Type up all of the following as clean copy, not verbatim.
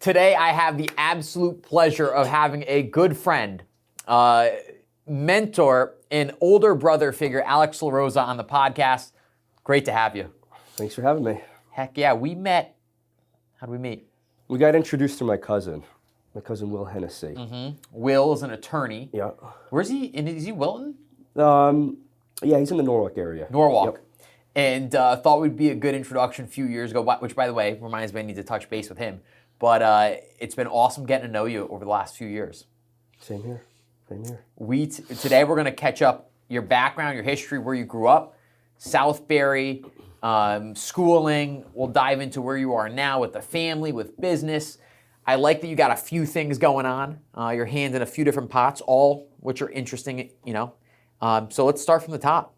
Today, I have the absolute pleasure of having a good friend, mentor, and older brother figure, Alex LaRosa, on the podcast. Great to have you. Thanks for having me. Heck yeah, we met. How did we meet? We got introduced to my cousin Will Hennessy. Mm-hmm. Will is an attorney. Yeah. Where's he? Is he Wilton? Yeah, he's in the Norwalk area. Norwalk. Yep. And thought would be a good introduction a few years ago, which, by the way, reminds me I need to touch base with him. But it's been awesome getting to know you over the last few years. Same here. Today we're going to catch up your background, your history, where you grew up, Southbury, schooling. We'll dive into where you are now with the family, with business. I like that you got a few things going on. Your hand in a few different pots, all which are interesting, So let's start from the top.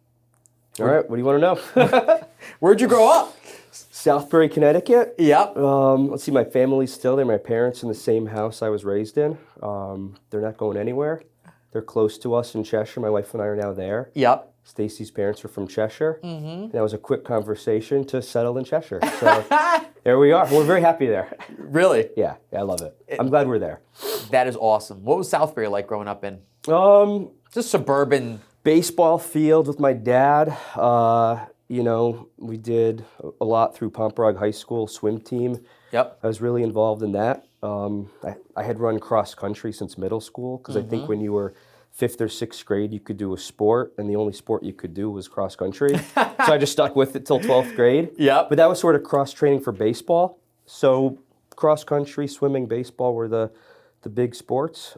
All right, what do you want to know? Where'd you grow up? Southbury, Connecticut. Yep. Let's see, my family's still there. My parents in the same house I was raised in. They're not going anywhere. They're close to us in Cheshire. My wife and I are now there. Yep. Stacy's parents are from Cheshire. Mm-hmm. And that was a quick conversation to settle in Cheshire. So there we are. We're very happy there. Really? Yeah, I love it. I'm glad we're there. That is awesome. What was Southbury like growing up in? Just suburban. Baseball field with my dad. We did a lot through Pomperog High School swim team. Yep. I was really involved in that. I had run cross country since middle school because I think when you were 5th or 6th grade, you could do a sport, and the only sport you could do was cross country. So I just stuck with it till 12th grade. Yep. But that was sort of cross training for baseball. So cross country, swimming, baseball were the big sports.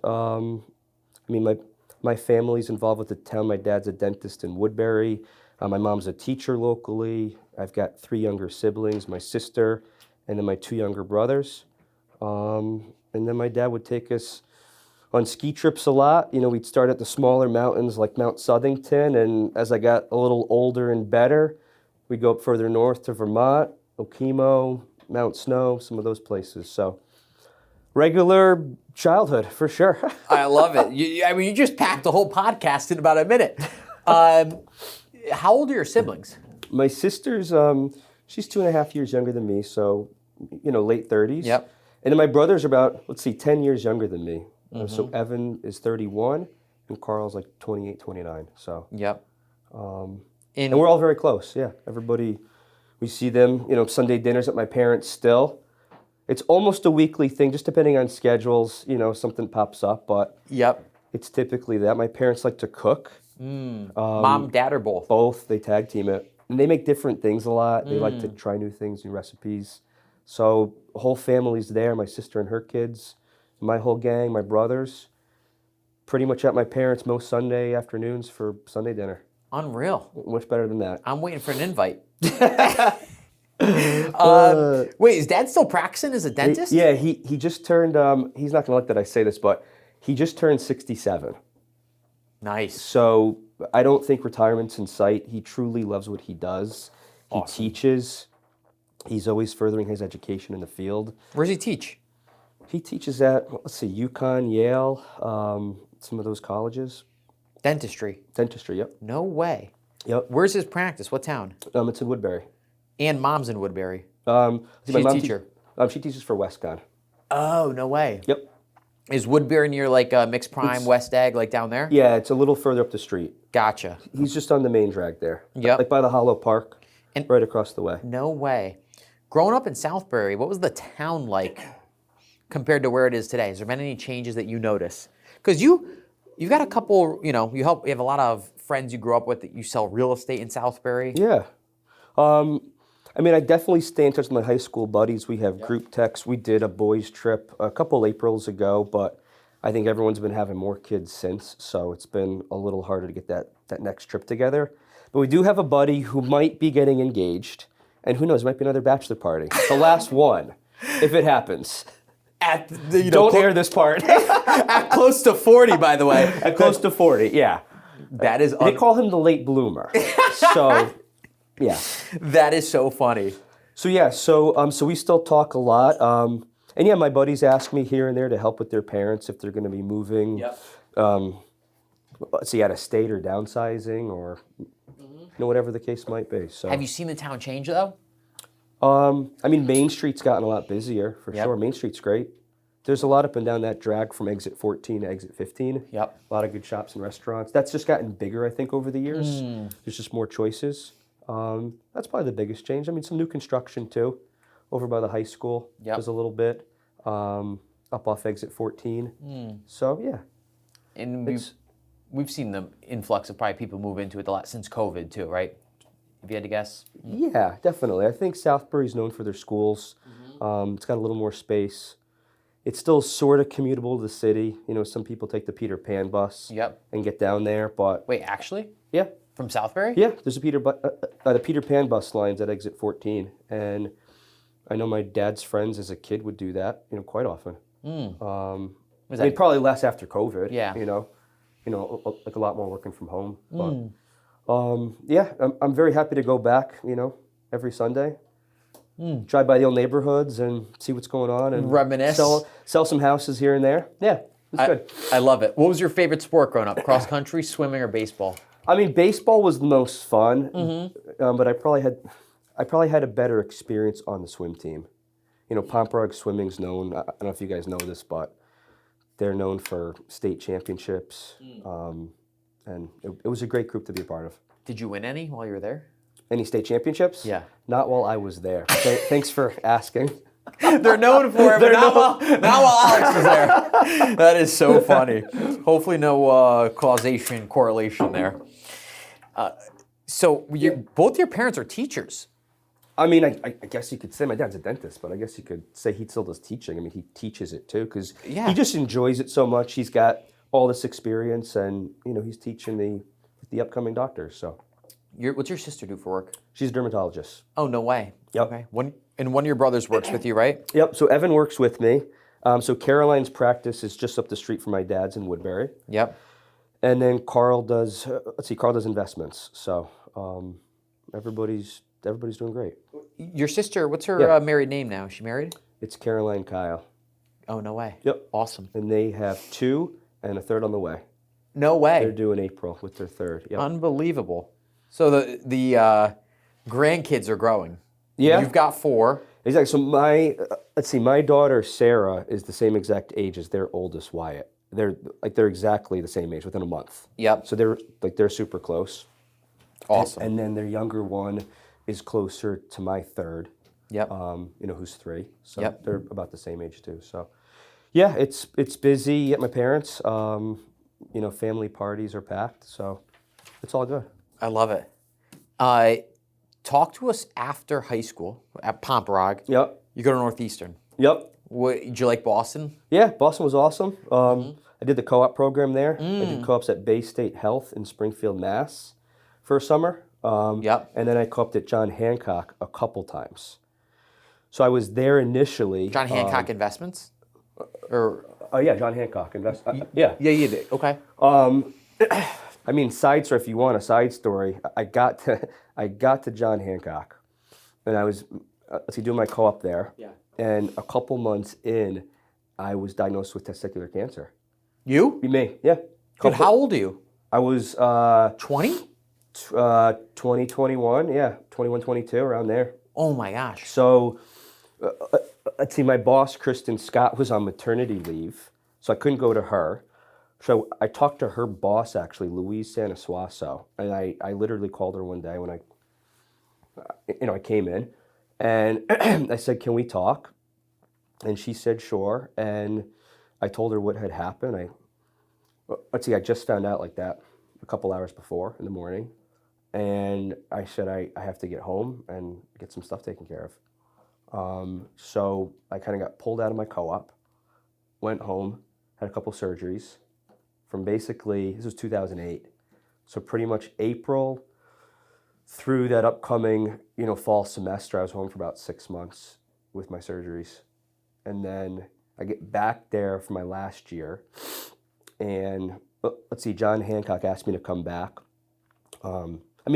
My family's involved with the town. My dad's a dentist in Woodbury. My mom's a teacher locally. I've got 3 younger siblings, my sister, and then my 2 younger brothers. And then my dad would take us on ski trips a lot. We'd start at the smaller mountains like Mount Southington, and as I got a little older and better, we'd go up further north to Vermont, Okemo, Mount Snow, some of those places. So regular childhood, for sure. I love it. You just packed the whole podcast in about a minute. How old are your siblings? My sister's, she's 2.5 years younger than me, so, late 30s. Yep. And then my brothers are about, 10 years younger than me. So Evan is 31, and Carl's like 28, 29. So. Yep. And we're all very close, yeah. Everybody, we see them, Sunday dinners at my parents' still. It's almost a weekly thing, just depending on schedules, something pops up, but yep. It's typically that. My parents like to cook. Mom, dad, or both? Both. They tag team it. And they make different things a lot. They like to try new things, new recipes. So the whole family's there, my sister and her kids, my whole gang, my brothers, pretty much at my parents' most Sunday afternoons for Sunday dinner. Unreal. Much better than that. I'm waiting for an invite. Wait, is dad still practicing as a dentist? Yeah, he just turned, he's not going to like that I say this, but he just turned 67. Nice. So I don't think retirement's in sight. He truly loves what he does. He teaches. He's always furthering his education in the field. Where does he teach? He teaches at, UConn, Yale, some of those colleges. Dentistry? Dentistry, yep. No way. Yep. Where's his practice? What town? It's in Woodbury. And mom's in Woodbury. She's a teacher? She teaches for Westcon. Oh, no way. Yep. Is Woodbury near like Mixed Prime, West Egg, like down there? Yeah, it's a little further up the street. Gotcha. He's just on the main drag there. Yep. Like by the Hollow Park, and right across the way. No way. Growing up in Southbury, what was the town like compared to where it is today? Has there been any changes that you notice? Because you've got a couple, you have a lot of friends you grew up with that you sell real estate in Southbury. Yeah. I definitely stay in touch with my high school buddies. We have group texts. We did a boys' trip a couple Aprils ago, but I think everyone's been having more kids since, so it's been a little harder to get that next trip together. But we do have a buddy who might be getting engaged, and who knows, might be another bachelor party. The last one, if it happens. Don't air this part. At close to 40, by the way. At close to 40, yeah. That is. They call him the late bloomer. So, yeah. That is so funny. So yeah, so we still talk a lot. And yeah, my buddies ask me here and there to help with their parents if they're going to be moving. Yep. Let's see, out of state or downsizing or whatever the case might be. So have you seen the town change though? I mean, Main Street's gotten a lot busier, for Yep. sure. Main Street's great. There's a lot up and down that drag from exit 14 to exit 15. Yep. A lot of good shops and restaurants. That's just gotten bigger, I think, over the years. There's just more choices. That's probably the biggest change. I mean, some new construction, too. Over by the high school, Yep. there's a little bit. Up off exit 14. So, yeah. And we've seen the influx of probably people move into it a lot since COVID too, right? If you had to guess. Yeah, definitely. I think Southbury's known for their schools. It's got a little more space. It's still sort of commutable to the city. You know, some people take the Peter Pan bus Yep. and get down there, but Wait, actually? yeah, From Southbury? yeah. There's a the Peter Pan bus lines at exit 14, and I know my dad's friends as a kid would do that. You know, quite often. Was I mean, that, probably less after COVID. Yeah. You know, like a lot more working from home. But yeah, I'm very happy to go back. You know, every Sunday. Drive by the old neighborhoods and see what's going on and Reminisce. Sell some houses here and there. Yeah, it's good. I love it. What was your favorite sport growing up? Cross country, swimming, or baseball? I mean, baseball was the most fun, but I probably had a better experience on the swim team. You know, Pomperaug swimming's known. I don't know if you guys know this, but they're known for state championships, and it was a great group to be a part of. Did you win any while you were there? Any state championships? Yeah. Not while I was there. Thanks for asking. They're known for it, but not while Alex was there. That is so funny. Hopefully no causation, correlation there. So both your parents are teachers. I mean, I guess you could say my dad's a dentist, but I guess you could say he still does teaching. I mean, he teaches it too because he just enjoys it so much. He's got all this experience, and you know, he's teaching the upcoming doctors. So, What's your sister do for work? she's a dermatologist. Oh, no way. Yep. Okay. One of your brothers works with you, right? Yep. So Evan works with me. So Caroline's practice is just up the street from my dad's in Woodbury, Yep. and then Carl does. Carl does investments. So everybody's doing great. Your sister, what's her married name now? Is she married? It's Caroline Kyle. Oh, no way. Yep. Awesome. And they have 2 and a third on the way. No way. They're due in April with their third. Yep. Unbelievable. So the grandkids are growing. Yeah. You've got 4. Exactly. So my daughter Sarah is the same exact age as their oldest Wyatt. They're exactly the same age within a month. Yep. So they're super close. Awesome. And then their younger one is closer to my third. Yep. Who's 3. So Yep. they're about the same age too. So yeah, it's busy at my parents'. Family parties are packed, so it's all good. I love it. Talk to us after high school at Pomperaug. Yep. You go to Northeastern. Yep. Did you like Boston? Yeah, Boston was awesome. I did the co-op program there. I did co-ops at Bay State Health in Springfield, Mass. for a summer. Yep. And then I co-oped at John Hancock a couple times. So I was there initially. John Hancock Investments? Or Yeah, John Hancock. Yeah. Yeah, you did. Okay. I mean, if you want a side story, I got to John Hancock, and I was doing my co-op there. Yeah. And a couple months in, I was diagnosed with testicular cancer. You? Me, yeah. Dude, how old are you? I was 20? 21, yeah, 21, 22, around there. Oh my gosh. So, let's see, my boss, Kristen Scott, was on maternity leave, so I couldn't go to her. So I talked to her boss, actually, Louise Sanasuaso, and I literally called her one day when I came in, and I said, "Can we talk?" And she said, "Sure." And I told her what had happened. I just found out like that a couple hours before in the morning, and I said, I have to get home and get some stuff taken care of. So I kind of got pulled out of my co-op, went home, had a couple surgeries. From basically, this was 2008, so pretty much April through that upcoming, fall semester, I was home for about 6 months with my surgeries. And then I get back there for my last year, and let's see, John Hancock asked me to come back.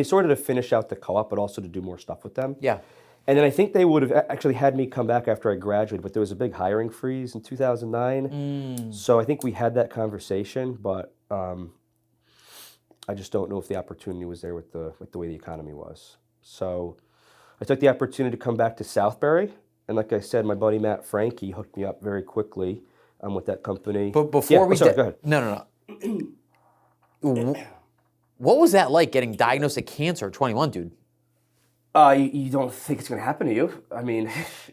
Sort of to finish out the co-op, but also to do more stuff with them. Yeah. And then I think they would have actually had me come back after I graduated, but there was a big hiring freeze in 2009. So I think we had that conversation, but I just don't know if the opportunity was there with the way the economy was. So I took the opportunity to come back to Southbury. And like I said, my buddy Matt Frankie hooked me up very quickly with that company. But before we... sorry, go ahead. No. What was that like, getting diagnosed with cancer at 21, dude? You don't think it's going to happen to you. I mean...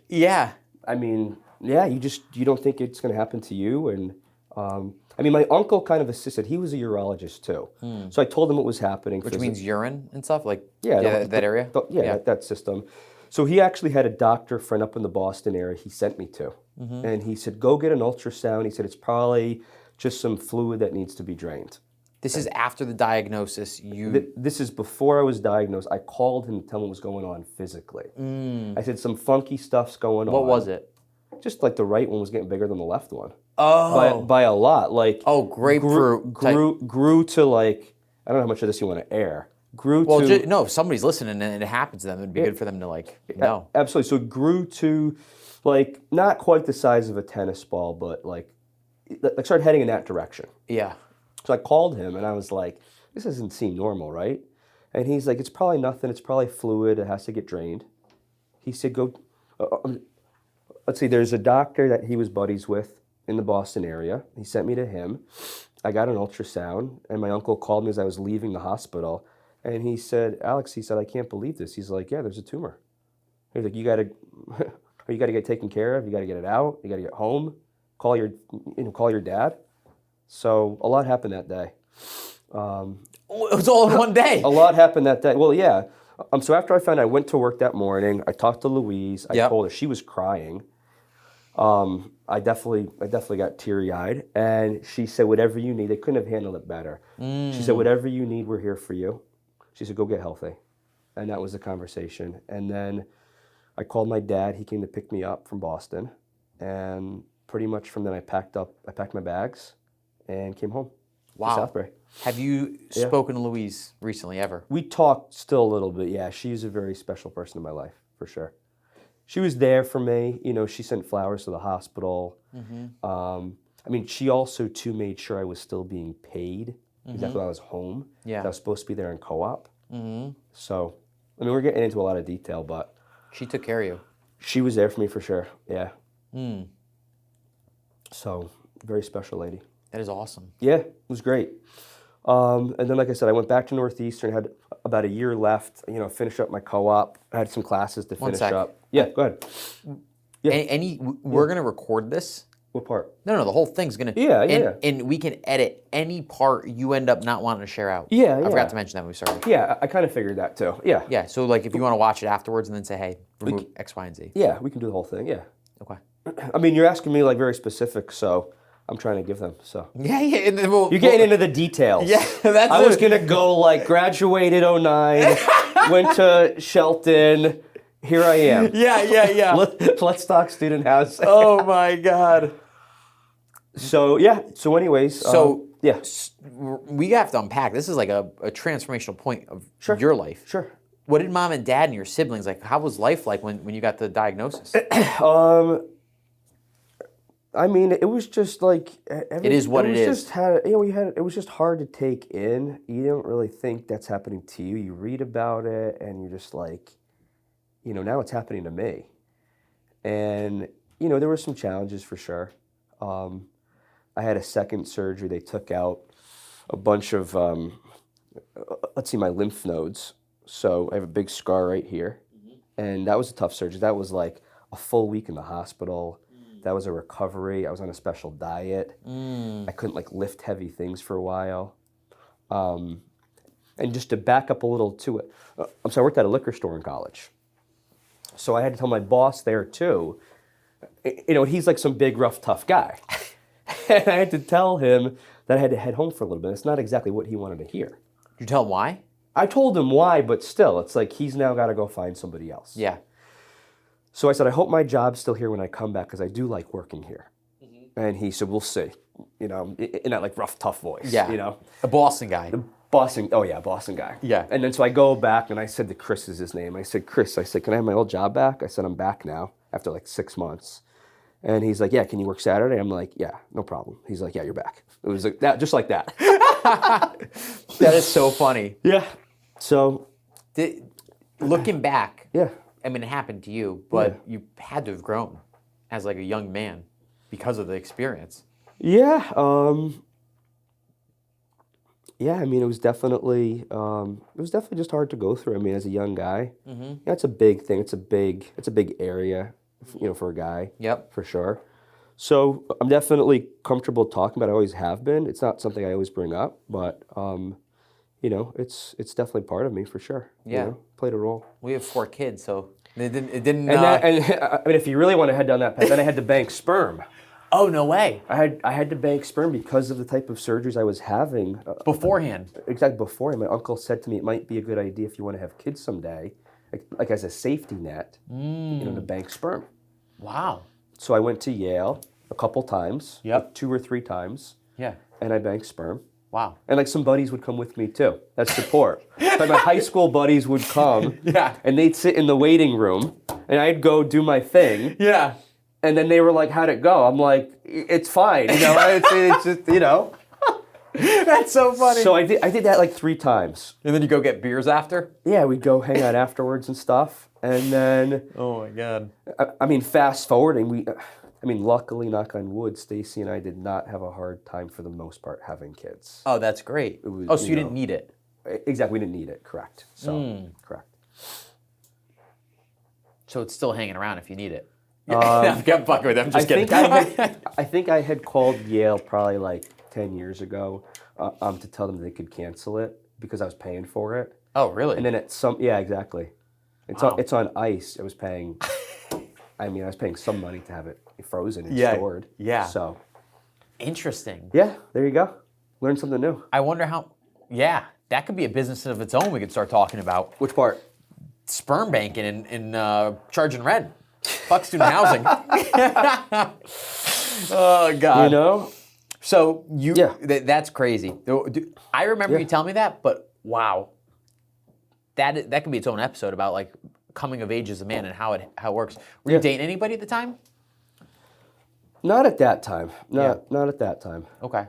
Yeah. I mean, yeah, you don't think it's going to happen to you. And I mean, my uncle kind of assisted. He was a urologist too. So I told him what was happening. Which means urine and stuff? Like, yeah, that area? That system. So he actually had a doctor friend up in the Boston area he sent me to. And he said, go get an ultrasound. He said, it's probably just some fluid that needs to be drained. This is after the diagnosis. This is before I was diagnosed. I called him to tell him what was going on physically. I said, some funky stuff's going on. What was it? Just like the right one was getting bigger than the left one. Oh. By a lot. Like, grapefruit. Grew to like, I don't know how much of this you want to air. No, if somebody's listening and it happens to them, it'd be good for them to like know. Absolutely. So it grew to like, not quite the size of a tennis ball, but like started heading in that direction. Yeah. So I called him and I was like, this doesn't seem normal, right? And he's like, it's probably nothing. It's probably fluid. It has to get drained. He said, go, let's see, there's a doctor that he was buddies with in the Boston area. He sent me to him. I got an ultrasound and my uncle called me as I was leaving the hospital. And he said, Alex, he said, I can't believe this. He's like, yeah, there's a tumor. He's like, you got to get taken care of. You got to get it out. You got to get home. Call your dad. So a lot happened that day. It was all in one day. A lot happened that day. Well, yeah. So after I went to work that morning. I talked to Louise. I told her, she was crying. I definitely got teary-eyed. And she said, whatever you need. They couldn't have handled it better. She said, whatever you need, we're here for you. She said, go get healthy. And that was the conversation. And then I called my dad. He came to pick me up from Boston. And pretty much from then I packed my bags and came home to Southbury. Have you spoken to Louise recently, ever? We talked still a little bit, yeah. She's a very special person in my life, for sure. She was there for me. You know, she sent flowers to the hospital. I mean, she also, too, made sure I was still being paid exactly when I was home. Yeah. I was supposed to be there in co-op. So, I mean, we're getting into a lot of detail, but... She took care of you. She was there for me, for sure, yeah. So, very special lady. That is awesome. Yeah, it was great. And then, like I said, I went back to Northeastern, had about a year left, you know, finish up my co-op. I had some classes to finish up. Yeah, go ahead. Yeah. We're going to record this. What part? No, the whole thing's going to... Yeah. And we can edit any part you end up not wanting to share out. Yeah. I forgot to mention that when we started. Yeah, I kind of figured that too. Yeah. Yeah, so like if you want to watch it afterwards and then say, hey, remove X, Y, and Z. Yeah, we can do the whole thing, yeah. Okay. I mean, you're asking me like very specific, so... I'm trying to give them, so. Yeah. And then you're getting into the details. Yeah, that's I was going to go like graduated 09, went to Shelton, here I am. Yeah. Let's talk student housing. Oh my God. So, yeah. So anyways. Yeah. We have to unpack. This is like a transformational point of your life. Sure. What did mom and dad and your siblings, like, how was life like when you got the diagnosis? I mean, it was just like it is what it is. It was just hard to take in. You don't really think that's happening to you. You read about it, and you're just like, you know, now it's happening to me. And you know, there were some challenges for sure. I had a second surgery. They took out a bunch of, my lymph nodes. So I have a big scar right here, and that was a tough surgery. That was like a full week in the hospital. That was a recovery. I was on a special diet. I couldn't like lift heavy things for a while. And just to back up a little to it, I worked at a liquor store in college. So I had to tell my boss there too, you know, he's like some big, rough, tough guy. And I had to tell him that I had to head home for a little bit. It's not exactly what he wanted to hear. Did you tell him why? I told him why, but still, it's like he's now got to go find somebody else. Yeah. So I said, I hope my job's still here when I come back because I do like working here. And he said, we'll see. You know, in that like rough, tough voice. Yeah. You know, a Boston guy. Boston guy. Yeah. And then so I go back and I said to Chris is his name. I said, Chris, can I have my old job back? I said, I'm back now after like 6 months. And he's like, yeah, can you work Saturday? I'm like, yeah, no problem. He's like, yeah, you're back. It was like that, just like that. That is so funny. Yeah. So. Looking back. Yeah. I mean, it happened to you, but you had to have grown as like a young man because of the experience. Yeah. Yeah, I mean, it was definitely just hard to go through. I mean, as a young guy, yeah, it's a big thing. It's a big area, for a guy. Yep. For sure. So I'm definitely comfortable talking about it. I always have been. It's not something I always bring up, but it's definitely part of me for sure. Yeah. Played a role. We have 4 kids, so it didn't. And I mean, if you really want to head down that path, then I had to bank sperm. Oh, no way. I had to bank sperm because of the type of surgeries I was having. Beforehand. Exactly beforehand. My uncle said to me, it might be a good idea if you want to have kids someday, like as a safety net, to bank sperm. Wow. So I went to Yale a couple times, Yep. like 2 or 3 times, Yeah. and I banked sperm. Wow. And like some buddies would come with me too. That's support. Like my high school buddies would come, Yeah. and they'd sit in the waiting room, and I'd go do my thing. Yeah. And then they were like, "How'd it go?" I'm like, "It's fine, it's just, That's so funny. So I did that like 3 times. And then you go get beers after? Yeah, we'd go hang out afterwards and stuff. And then, Oh my God. I mean, fast forwarding, luckily, knock on wood, Stacy and I did not have a hard time for the most part having kids. Oh, that's great. Was, so you didn't need it. Exactly, we didn't need it. Correct. So correct. So it's still hanging around if you need it. I'm fucking with them. I'm just kidding. I think I had called Yale probably like 10 years ago to tell them they could cancel it because I was paying for it. Oh, really? And then yeah, exactly. It's on ice. I was paying some money to have it frozen and stored. Yeah. So Interesting. yeah, there you go. Learn something new. I wonder how. Yeah, that could be a business of its own. We could start talking about Which part? sperm banking and charging rent. Fuck student housing. Oh God. So that's crazy. I remember you telling me that, but wow, that could be its own episode about like coming of age as a man and how it works. Were you dating anybody at the time? Not at that time. Not at that time. Okay.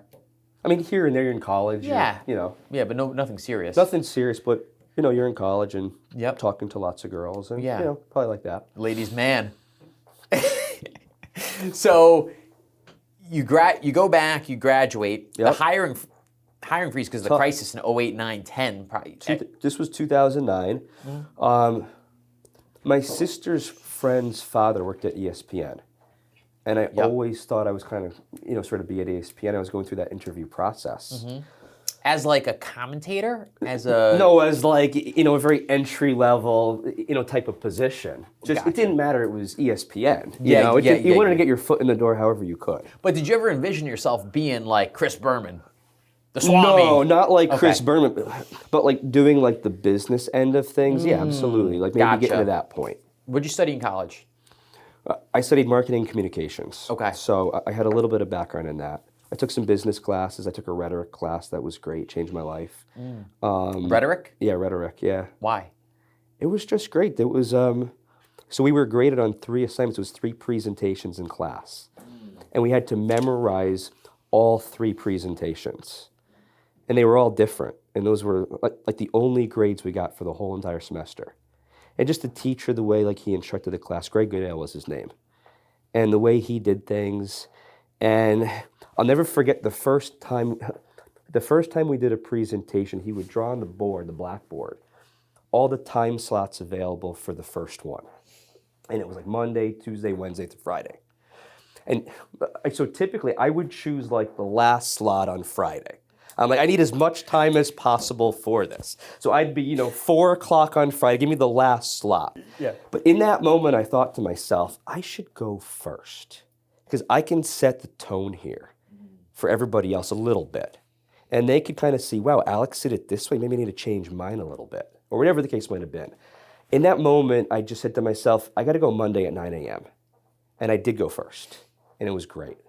I mean, here and there, you're in college. Yeah. Yeah, but nothing serious. Nothing serious, but you're in college and Yep. talking to lots of girls and Yeah. Probably like that. Ladies' man. So you go back, you graduate. Yep. The hiring freeze because of the crisis in 08, 9, 10. Probably. This was 2009. My sister's friend's father worked at ESPN. And I always thought I was kind of, sort of be at ESPN. I was going through that interview process. As like a commentator? No, as like, a very entry level, type of position. Just Gotcha. It didn't matter. It was ESPN. You wanted to get your foot in the door however you could. But did you ever envision yourself being like Chris Berman? The Swami? No, not like Chris Berman, but like doing like the business end of things. Yeah, absolutely. Like maybe getting to that point. What'd you study in college? I studied marketing and communications. Okay. So I had a little bit of background in that. I took some business classes. I took a rhetoric class that was great, changed my life. Rhetoric? Yeah, rhetoric, yeah. Why? It was just great. It was, so we were graded on 3 assignments. It was 3 presentations in class. And we had to memorize all 3 presentations. And they were all different. And those were like the only grades we got for the whole entire semester. And just the teacher, the way like he instructed the class, Greg Goodale was his name. And the way he did things. And I'll never forget the first time we did a presentation, he would draw on the board, the blackboard, all the time slots available for the first one. And it was like Monday, Tuesday, Wednesday through Friday. And so typically I would choose like the last slot on Friday. I'm like, I need as much time as possible for this. So I'd be, 4 o'clock on Friday, give me the last slot. Yeah. But in that moment, I thought to myself, I should go first because I can set the tone here for everybody else a little bit. And they could kind of see, wow, Alex did it this way. Maybe I need to change mine a little bit or whatever the case might have been. In that moment, I just said to myself, I got to go Monday at 9 a.m. And I did go first. And it was great.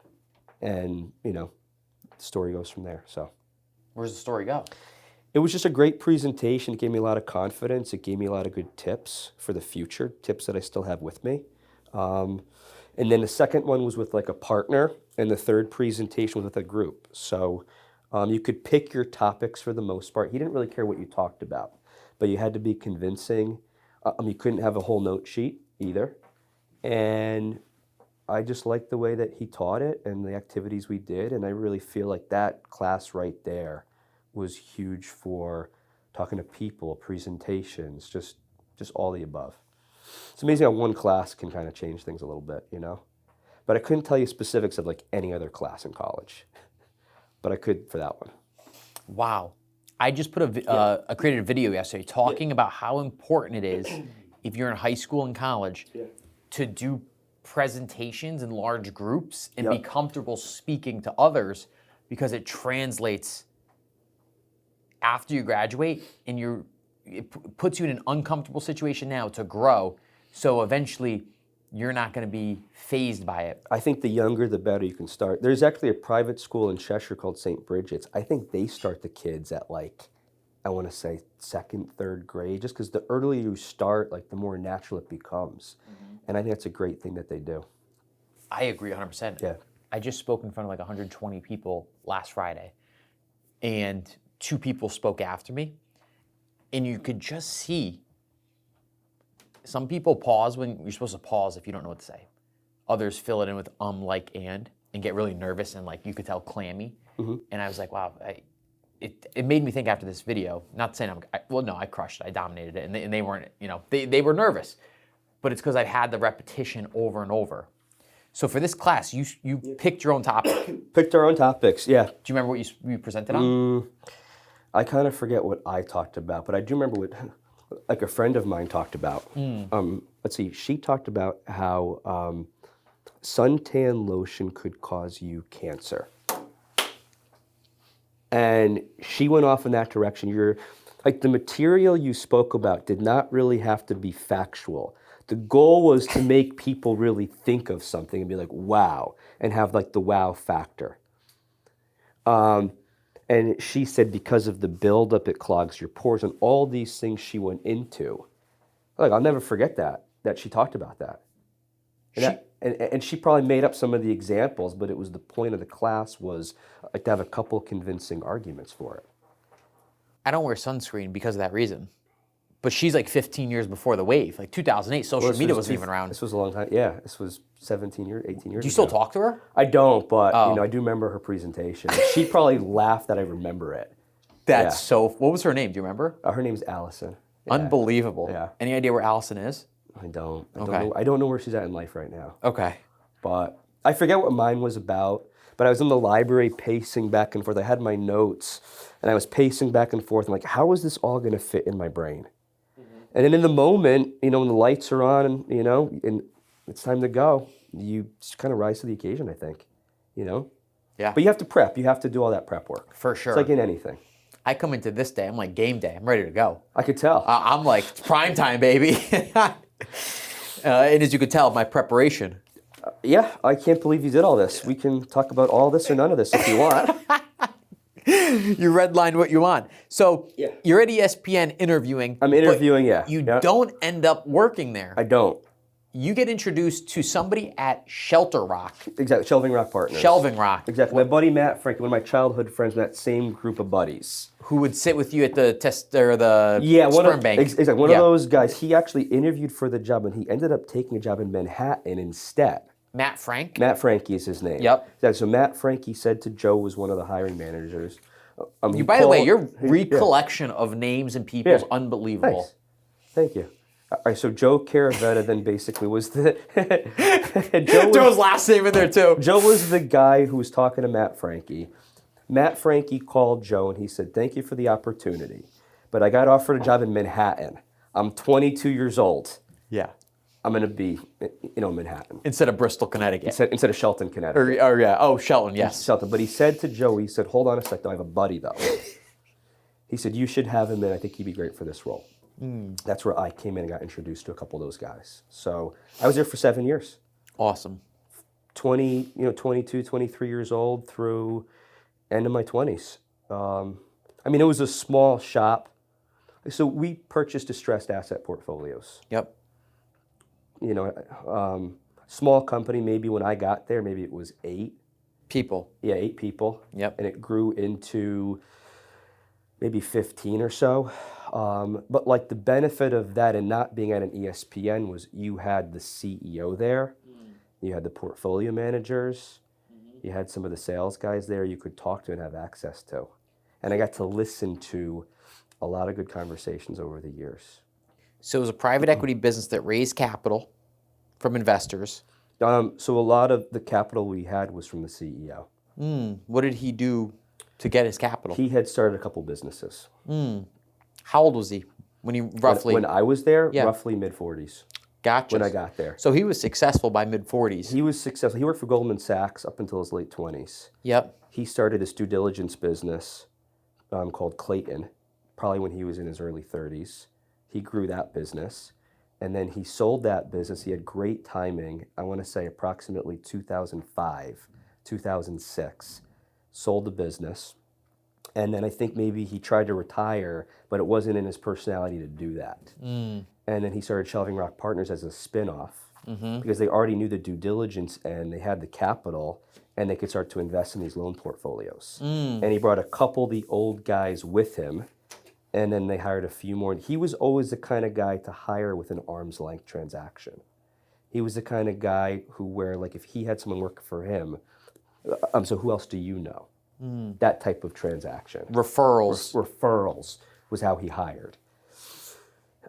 And, the story goes from there, so. Where's the story go? It was just a great presentation. It gave me a lot of confidence. It gave me a lot of good tips for the future, tips that I still have with me. And then the second one was with like a partner, and the third presentation was with a group. So you could pick your topics for the most part. He didn't really care what you talked about, but you had to be convincing. You couldn't have a whole note sheet either. And I just liked the way that he taught it and the activities we did. And I really feel like that class right there was huge for talking to people, presentations, just all the above. It's amazing how one class can kind of change things a little bit, you know? But I couldn't tell you specifics of like any other class in college. But I could for that one. Wow. I just put I created a video yesterday talking about how important it is if you're in high school and college to do presentations in large groups and be comfortable speaking to others, because it translates after you graduate, and it puts you in an uncomfortable situation now to grow. So eventually you're not going to be fazed by it. I think the younger the better you can start. There's actually a private school in Cheshire called St. Bridget's. I think they start the kids at like, I want to say 2nd, 3rd grade, just because the earlier you start, like the more natural it becomes. And I think that's a great thing that they do. I agree 100%. Yeah. I just spoke in front of like 120 people last Friday, and 2 people spoke after me, and you could just see some people pause when you're supposed to pause if you don't know what to say. Others fill it in with like, and get really nervous and like you could tell clammy. And I was like, wow, it made me think after this video, not saying I crushed it, I dominated it, and they weren't, they were nervous, but it's because I had the repetition over and over. So for this class, you picked your own topic. Picked our own topics, yeah. Do you remember what you presented on? I kind of forget what I talked about, but I do remember what like a friend of mine talked about. Let's see, she talked about how suntan lotion could cause you cancer. And she went off in that direction. Like the material you spoke about did not really have to be factual. The goal was to make people really think of something and be like, wow, and have like the wow factor. And she said because of the buildup, it clogs your pores, and all these things she went into. Like, I'll never forget that she talked about that. And she probably made up some of the examples, but it was the point of the class was like to have a couple convincing arguments for it. I don't wear sunscreen because of that reason. But she's like 15 years before the wave. Like 2008, social media wasn't even around. This was a long time. Yeah, this was 17 years, 18 years Do you still talk to her? I don't, but I do remember her presentation. She probably laughed that I remember it. That's so. What was her name? Do you remember? Her name's Allison. Yeah. Unbelievable. Yeah. Any idea where Allison is? I don't know. I don't know where she's at in life right now. Okay. But I forget what mine was about. But I was in the library pacing back and forth. I had my notes, and I was pacing back and forth. I'm like, how is this all going to fit in my brain? And then in the moment, when the lights are on, and it's time to go, you just kind of rise to the occasion, I think, Yeah. But you have to prep. You have to do all that prep work. For sure. It's like in anything. I come into this day, I'm like game day. I'm ready to go. I could tell. I'm like, it's prime time, baby. And as you could tell, my preparation. Yeah, I can't believe you did all this. We can talk about all this or none of this if you want. You redlined what you want. So you're at ESPN interviewing. I'm interviewing, You don't end up working there. I don't. You get introduced to somebody at Shelter Rock. Exactly, Shelving Rock Partners. Shelving Rock. Exactly. My buddy Matt Frank, one of my childhood friends, that same group of buddies. Who would sit with you at the test or the sperm bank. Exactly. One of those guys. He actually interviewed for the job, and he ended up taking a job in Manhattan instead. Matt Frank? Matt Franke is his name. Yep. Yeah, so Matt Franke said to Joe, was one of the hiring managers. By the way, your recollection of names and people is unbelievable. Thanks. Thank you. All right, so Joe Caravetta then basically was the... Joe's last name in there too. Joe was the guy who was talking to Matt Franke. Matt Franke called Joe and he said, thank you for the opportunity, but I got offered a job in Manhattan. I'm 22 years old. Yeah. I'm going to be, Manhattan. Instead of Bristol, Connecticut. Instead of Shelton, Connecticut. Shelton, yes. Shelton. But he said to Joe, he said, hold on a second, I have a buddy though. He said, you should have him in, I think he'd be great for this role. That's where I came in and got introduced to a couple of those guys. So I was there for 7 years. Awesome. 22, 23 years old through end of my 20s. It was a small shop. So we purchased distressed asset portfolios. Yep. Small company, maybe when I got there, maybe it was 8 people. Yeah, 8 people. Yep. And it grew into maybe 15 or so. But like the benefit of that and not being at an ESPN was you had the CEO there, you had the portfolio managers, you had some of the sales guys there you could talk to and have access to. And I got to listen to a lot of good conversations over the years. So it was a private equity business that raised capital from investors. So a lot of the capital we had was from the CEO. What did he do to get his capital? He had started a couple businesses. How old was he when he roughly? When I was there, Yeah. roughly mid-40s. Gotcha. When I got there. So he was successful by mid-40s. He was successful. He worked for Goldman Sachs up until his late 20s. Yep. He started his due diligence business called Clayton, probably when he was in his early 30s. He grew that business, and then he sold that business. He had great timing. I want to say approximately 2005, 2006. Sold the business, and then I think maybe he tried to retire, but it wasn't in his personality to do that. And then he started Shelving Rock Partners as a spin-off because they already knew the due diligence and they had the capital and they could start to invest in these loan portfolios. And he brought a couple of the old guys with him, and then they hired a few more. He was always the kind of guy to hire with an arm's length transaction. He was the kind of guy who, where like if he had someone work for him, so who else do you know? That type of transaction. Referrals. Referrals was how he hired.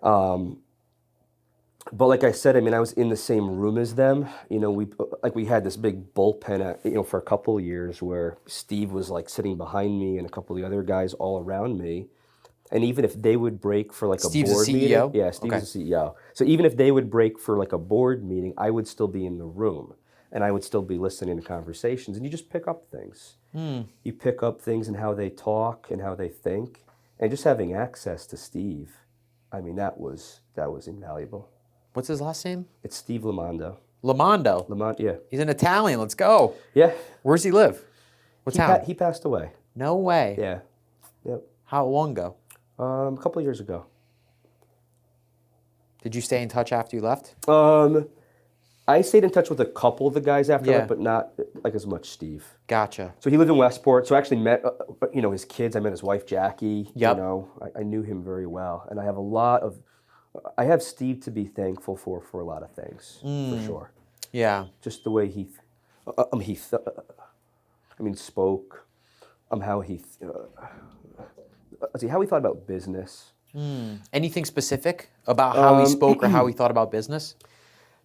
But like I said, I mean, I was in the same room as them. You know, we had this big bullpen, for a couple of years where Steve was like sitting behind me and a couple of the other guys all around me. And even if they would break for like Steve's a board the CEO? meeting. Yeah, Steve's the CEO. So even if they would break for like a board meeting, I would still be in the room and I would still be listening to conversations, and you just pick up things. You pick up things and how they talk and how they think, and just having access to Steve, I mean, that was invaluable. What's his last name? It's Steve Lamando. Lamando. Yeah. He's an Italian. Let's go. Yeah. Where's he live? What town? He passed away. No way. Yeah. Yep. How long ago? A couple of years ago. Did you stay in touch after you left? I stayed in touch with a couple of the guys after that, but not like as much Steve. Gotcha. So he lived in Westport. So I actually met, his kids. I met his wife, Jackie. Yep. I knew him very well. And I have Steve to be thankful for a lot of things, for sure. Yeah. Just the way he spoke, how he thought about business. Anything specific about how he spoke or how he thought about business?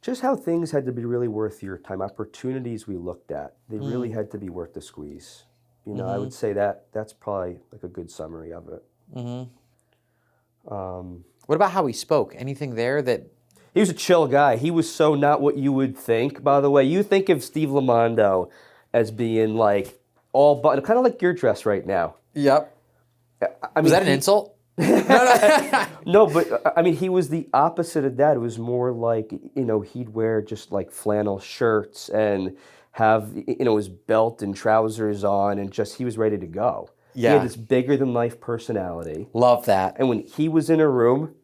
Just how things had to be really worth your time. Opportunities we looked at, they really had to be worth the squeeze. I would say that's probably like a good summary of it. What about how he spoke? Anything there that... He was a chill guy. He was so not what you would think, by the way. You think of Steve Lamando as being like all button, kind of like your dress right now. Yep. Was that an insult? No, but I mean, he was the opposite of that. It was more like, he'd wear just like flannel shirts and have, his belt and trousers on, and just, he was ready to go. Yeah. He had this bigger than life personality. Love that. And when he was in a room,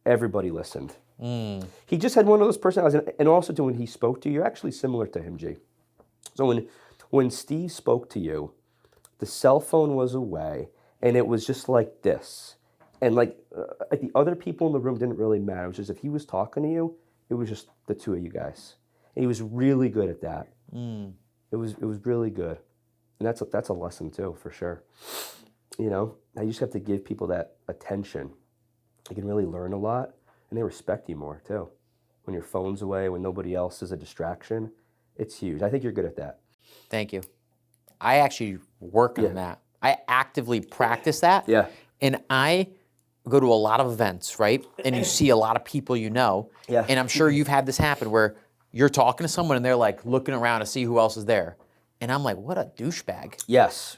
everybody listened. He just had one of those personalities. And also when he spoke to you, you're actually similar to him, G. So when Steve spoke to you, the cell phone was away, and it was just like this. And like the other people in the room didn't really matter. It was just if he was talking to you, it was just the two of you guys. And he was really good at that. It was really good. And that's a lesson too, for sure. You just have to give people that attention. You can really learn a lot, and they respect you more too. When your phone's away, when nobody else is a distraction, it's huge. I think you're good at that. Thank you. I actually work on that. I actively practice that. Yeah. And I go to a lot of events, right? And you see a lot of people Yeah. And I'm sure you've had this happen where you're talking to someone and they're like looking around to see who else is there. And I'm like, what a douchebag. Yes.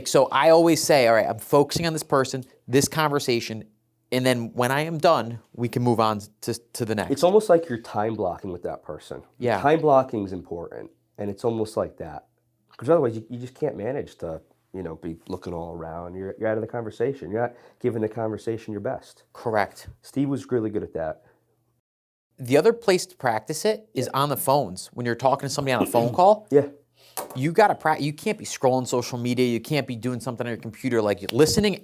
So I always say, all right, I'm focusing on this person, this conversation, and then when I am done, we can move on to the next. It's almost like you're time blocking with that person. Yeah. Time blocking is important, and it's almost like that. Because otherwise, you just can't manage to, be looking all around. You're out of the conversation. You're not giving the conversation your best. Correct. Steve was really good at that. The other place to practice it is on the phones. When you're talking to somebody on a phone call, Yeah. you you can't be scrolling social media. You can't be doing something on your computer. Like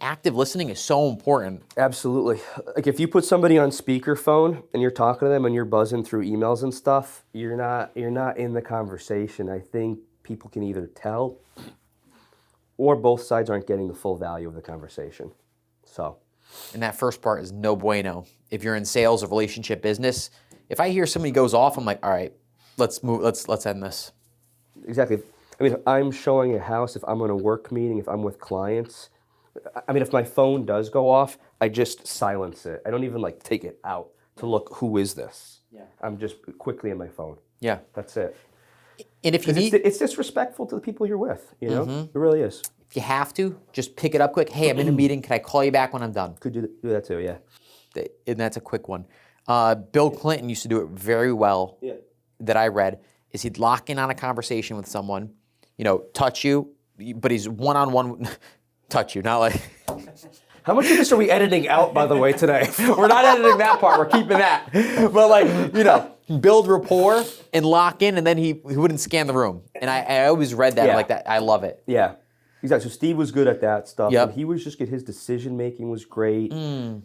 active listening is so important. Absolutely. Like if you put somebody on speakerphone and you're talking to them and you're buzzing through emails and stuff, you're not in the conversation. I think people can either tell or both sides aren't getting the full value of the conversation. So. And that first part is no bueno. If you're in sales or relationship business, if I hear somebody goes off, I'm like, all right, let's move. Let's end this. Exactly. I mean, if I'm showing a house, if I'm on a work meeting, if I'm with clients, I mean, if my phone does go off, I just silence it. I don't even like take it out to look, who is this? Yeah. I'm just quickly in my phone. Yeah. That's it. And if you need, it's disrespectful to the people you're with, you know? It really is. if you have to, just pick it up quick. Hey, I'm in a meeting. Can I call you back when I'm done? Could do that too, yeah. And that's a quick one. Bill Clinton used to do it very well. Yeah. That I read is he'd lock in on a conversation with someone, touch you, but he's one-on-one, touch you, not like. How much of this are we editing out, by the way, today? We're not editing that part. We're keeping that. But build rapport and lock in, and then he wouldn't scan the room. And I always read that like that. I love it. Yeah. Exactly. So Steve was good at that stuff. Yep. And he was just good. His decision making was great.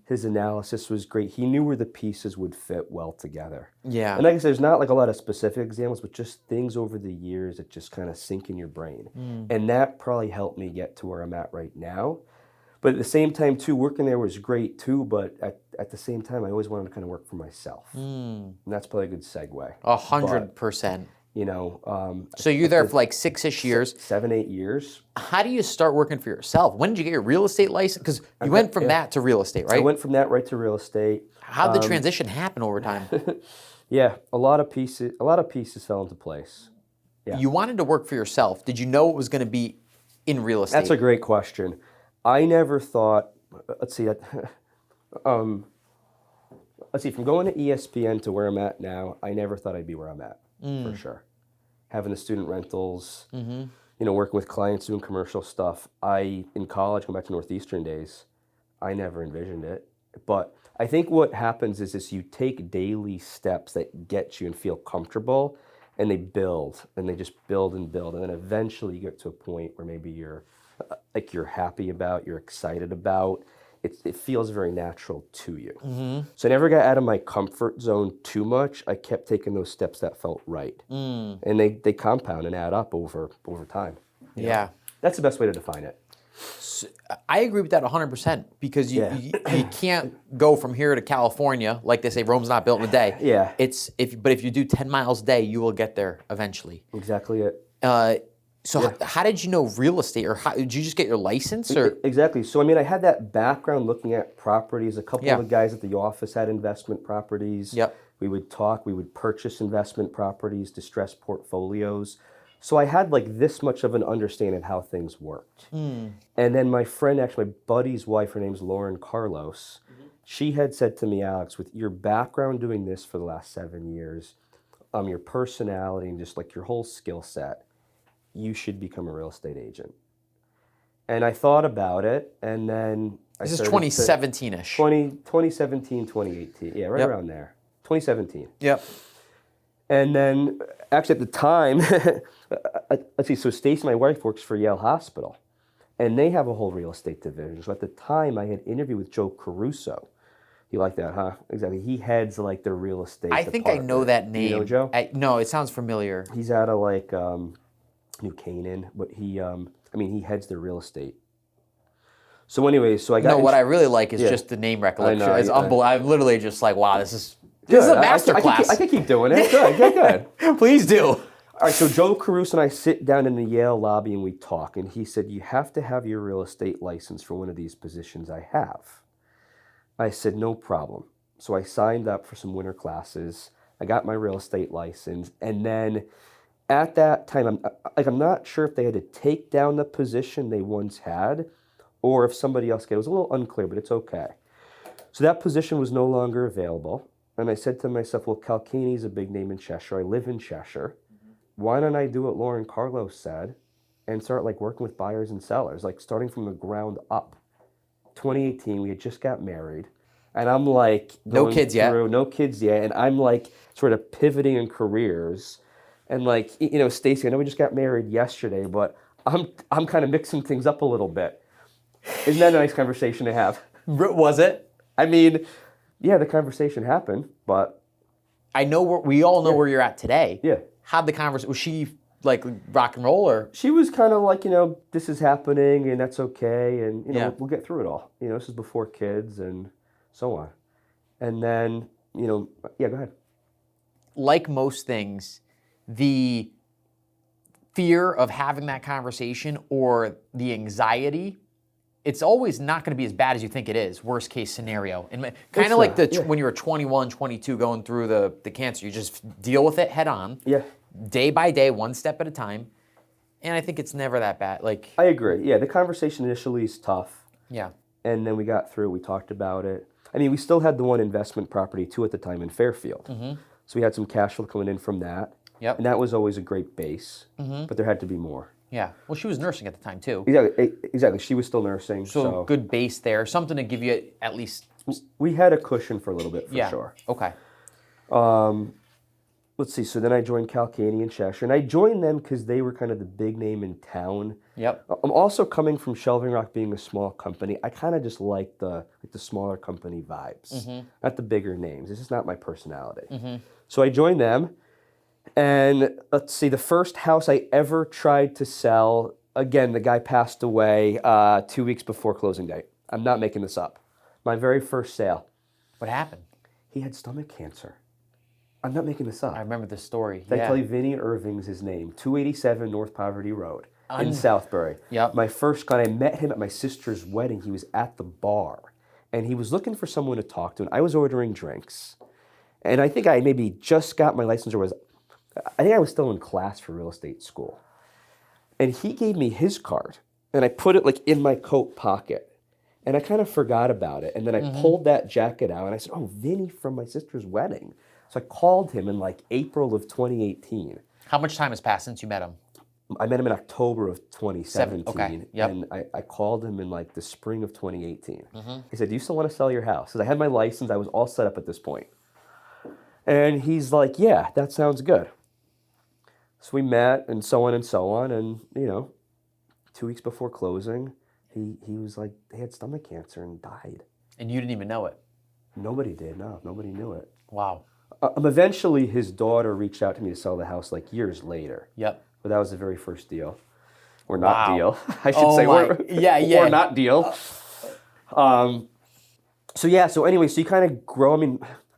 His analysis was great. He knew where the pieces would fit well together. Yeah. And like I said, there's not like a lot of specific examples, but just things over the years that just kind of sink in your brain. And that probably helped me get to where I'm at right now. But at the same time, too, working there was great, too. But at the same time, I always wanted to kind of work for myself. And that's probably a good segue. 100%. So you're there for like 6-ish years. 7, 8 years. How do you start working for yourself? When did you get your real estate license? Because you went from that to real estate, right? I went from that right to real estate. How did the transition happen over time? Yeah, a lot of pieces fell into place. Yeah. You wanted to work for yourself. Did you know it was going to be in real estate? That's a great question. I never thought. Let's see. From going to ESPN to where I'm at now, I never thought I'd be where I'm at for sure. Having the student rentals, working with clients, doing commercial stuff. In college, going back to Northeastern days, I never envisioned it. But I think what happens is you take daily steps that get you and feel comfortable, and they build, and they just build, and then eventually you get to a point where maybe you're happy about, you're excited about. It feels very natural to you. So I never got out of my comfort zone too much. I kept taking those steps that felt right. And they compound and add up over time. Yeah. That's the best way to define it. So, I agree with that 100% because you can't go from here to California, like they say, Rome's not built in a day. Yeah. But if you do 10 miles a day, you will get there eventually. Exactly it. How did you know real estate, or did you just get your license? Or Exactly. So I had that background looking at properties. A couple of the guys at the office had investment properties. Yep. We would talk. We would purchase investment properties, distressed portfolios. So I had like this much of an understanding of how things worked. And then my friend, actually my buddy's wife, her name's Lauren Carlos. She had said to me, Alex, with your background doing this for the last 7 years, your personality and just like your whole skill set, you should become a real estate agent. And I thought about it, and then this is 2017-ish. 2017, 2018. Yeah, right around there. 2017. Yep. And then, actually at the time, let's see, so Stacy, my wife, works for Yale Hospital, and they have a whole real estate division. So at the time, I had interviewed with Joe Caruso. You like that, huh? Exactly. He heads like the real estate I think I know that name. You know Joe? No, it sounds familiar. He's out of like New Canaan, but he heads the real estate. So anyway, I got... No, what I really like is just the name recollection. It's unbelievable. I'm literally just like, wow, this is a masterclass. I can keep doing it. Good. Please do. All right, so Joe Caruso and I sit down in the Yale lobby and we talk, and he said, you have to have your real estate license for one of these positions I have. I said, no problem. So I signed up for some winter classes. I got my real estate license, and then at that time, I'm not sure if they had to take down the position they once had, or if somebody else got it. It was a little unclear, but it's okay. So that position was no longer available, and I said to myself, well, Calcini's a big name in Cheshire. I live in Cheshire. Why don't I do what Lauren Carlos said and start like working with buyers and sellers, like starting from the ground up. 2018, we had just got married, and I'm like no kids yet, and I'm like sort of pivoting in careers, And like, Stacy, I know we just got married yesterday, but I'm kind of mixing things up a little bit. Isn't that a nice conversation to have? Was it? I mean, yeah, the conversation happened, but I know we all know where you're at today. yeah. How'd the conversation, was she like rock and roll or? She was kind of like, this is happening and that's okay. And, Yeah. we'll get through it all. This is before kids and so on. And then, yeah, go ahead. Like most things, the fear of having that conversation or the anxiety, it's always not going to be as bad as you think it is, worst case scenario. And kind of like when you were 21, 22 going through the cancer, you just deal with it head on. Yeah. Day by day, one step at a time. And I think it's never that bad. Like, I agree. Yeah, the conversation initially is tough. yeah. And then we got through, we talked about it. I mean, we still had the one investment property too at the time in Fairfield. Mm-hmm. So we had some cash flow coming in from that. Yep. And that was always a great base. Mm-hmm. But there had to be more. Yeah. Well, she was nursing at the time too. Exactly. She was still nursing. So good base there. Something to give you at least. We had a cushion for a little bit, for sure. Okay. Let's see. So then I joined Calcani in Cheshire. And I joined them because they were kind of the big name in town. Yep. I'm also coming from Shelving Rock being a small company. I kind of just like the smaller company vibes, not the bigger names. It's just not my personality. So I joined them. And let's see, the first house I ever tried to sell, again, the guy passed away 2 weeks before closing date. I'm not making this up. My very first sale. What happened? He had stomach cancer. I'm not making this up. I remember this story. Did I tell you Vinny Irving's his name? 287 North Poverty Road in Southbury. Yep. My first client, I met him at my sister's wedding. He was at the bar. And he was looking for someone to talk to. And I was ordering drinks. And I think I maybe just got my license I think I was still in class for real estate school. And he gave me his card. And I put it like in my coat pocket. And I kind of forgot about it. And then I pulled that jacket out and I said, oh, Vinny from my sister's wedding. So I called him in like April of 2018. How much time has passed since you met him? I met him in October of 2017. Okay. Yep. And I called him in like the spring of 2018. He said, do you still want to sell your house? Because I had my license. I was all set up at this point. And he's like, yeah, that sounds good. So we met and so on and so on. And, 2 weeks before closing, he was like, he had stomach cancer and died. And you didn't even know it? Nobody did. No, nobody knew it. Wow. Eventually, his daughter reached out to me to sell the house like years later. Yep. But that was the very first deal. Or not deal, I should say. Or not deal. So anyway, so you kind of grow. I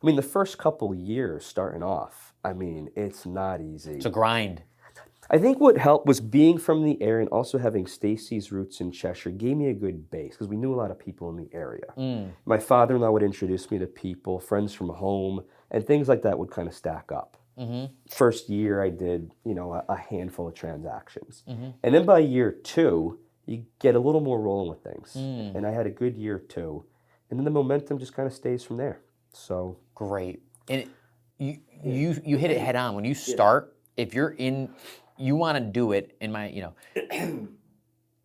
mean, the first couple years starting off, it's not easy. It's a grind. I think what helped was being from the area and also having Stacy's roots in Cheshire gave me a good base because we knew a lot of people in the area. My father-in-law would introduce me to people, friends from home, and things like that would kind of stack up. First year I did, a handful of transactions. And then by year 2, you get a little more rolling with things. And I had a good year 2. And then the momentum just kind of stays from there. So great. And you hit it head on. When you start, if you're in, you want to do it in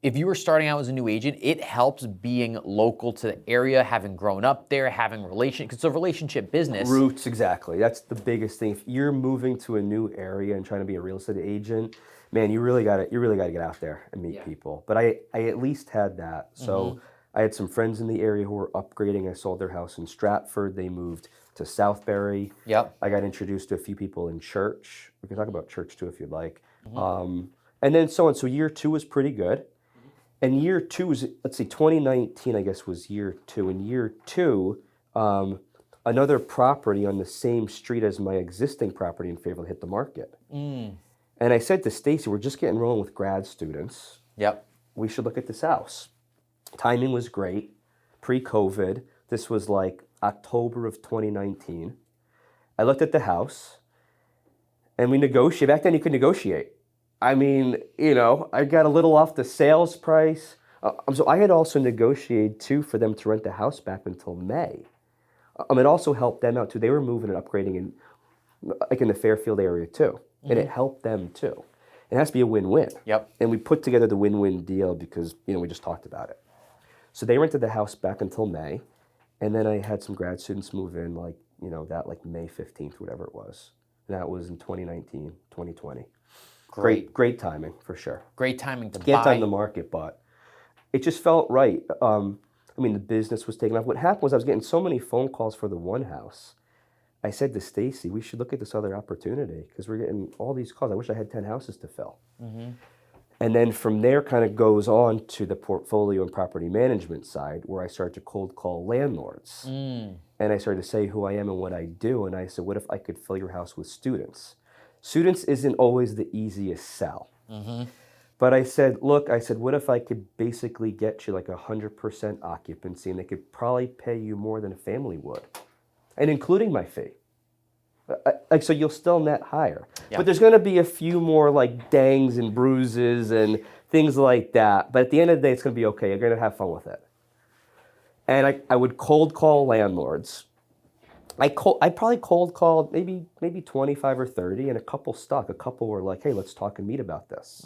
if you were starting out as a new agent, it helps being local to the area, having grown up there, having because it's a relationship business. Roots, exactly. That's the biggest thing. If you're moving to a new area and trying to be a real estate agent, man, you really got to get out there and meet people. But I at least had that. So I had some friends in the area who were upgrading. I sold their house in Stratford. They moved to Southbury. Yep. I got introduced to a few people in church. We can talk about church too if you'd like. And then so on. So year 2 was pretty good. And year 2 was, 2019, I guess, was year 2. In year 2, another property on the same street as my existing property in Fayetteville hit the market. And I said to Stacy, we're just getting rolling with grad students. Yep. We should look at this house. Timing was great. Pre-COVID. This was like October of 2019. I looked at the house, and we negotiated. Back then, you could negotiate. I got a little off the sales price. So I had also negotiated, too, for them to rent the house back until May. It also helped them out, too. They were moving and upgrading in the Fairfield area, too. And it helped them, too. It has to be a win-win. Yep. And we put together the win-win deal because, we just talked about it. So they rented the house back until May. And then I had some grad students move in, May 15th, whatever it was. And that was in 2019, 2020. Great. Great timing, for sure. Great timing to Can't buy. time the market, but it just felt right. I mean, the business was taking off. What happened was I was getting so many phone calls for the one house. I said to Stacy, we should look at this other opportunity because we're getting all these calls. I wish I had 10 houses to fill. And then from there kind of goes on to the portfolio and property management side where I started to cold call landlords. And I started to say who I am and what I do. And I said, what if I could fill your house with students? Students isn't always the easiest sell. But I said, look, what if I could basically get you like 100% occupancy and they could probably pay you more than a family would, and including my fee. So you'll still net higher. Yeah. But there's going to be a few more like dangs and bruises and things like that. But at the end of the day, it's going to be okay. You're going to have fun with it. And I would cold call landlords. I probably cold called maybe 25 or 30, and a couple stuck. A couple were like, hey, let's talk and meet about this.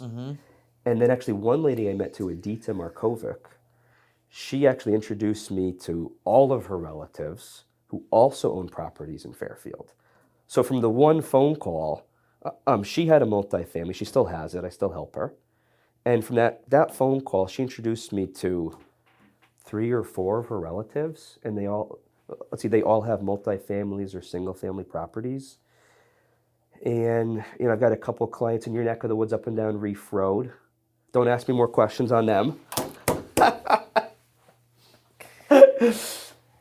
And then actually one lady I met too, Edita Markovic, she actually introduced me to all of her relatives who also own properties in Fairfield. So from the one phone call, she had a multifamily. She still has it. I still help her. And from that phone call, she introduced me to 3 or 4 of her relatives, and they all have multifamilies or single-family properties. And I've got a couple of clients in your neck of the woods up and down Reef Road. Don't ask me more questions on them.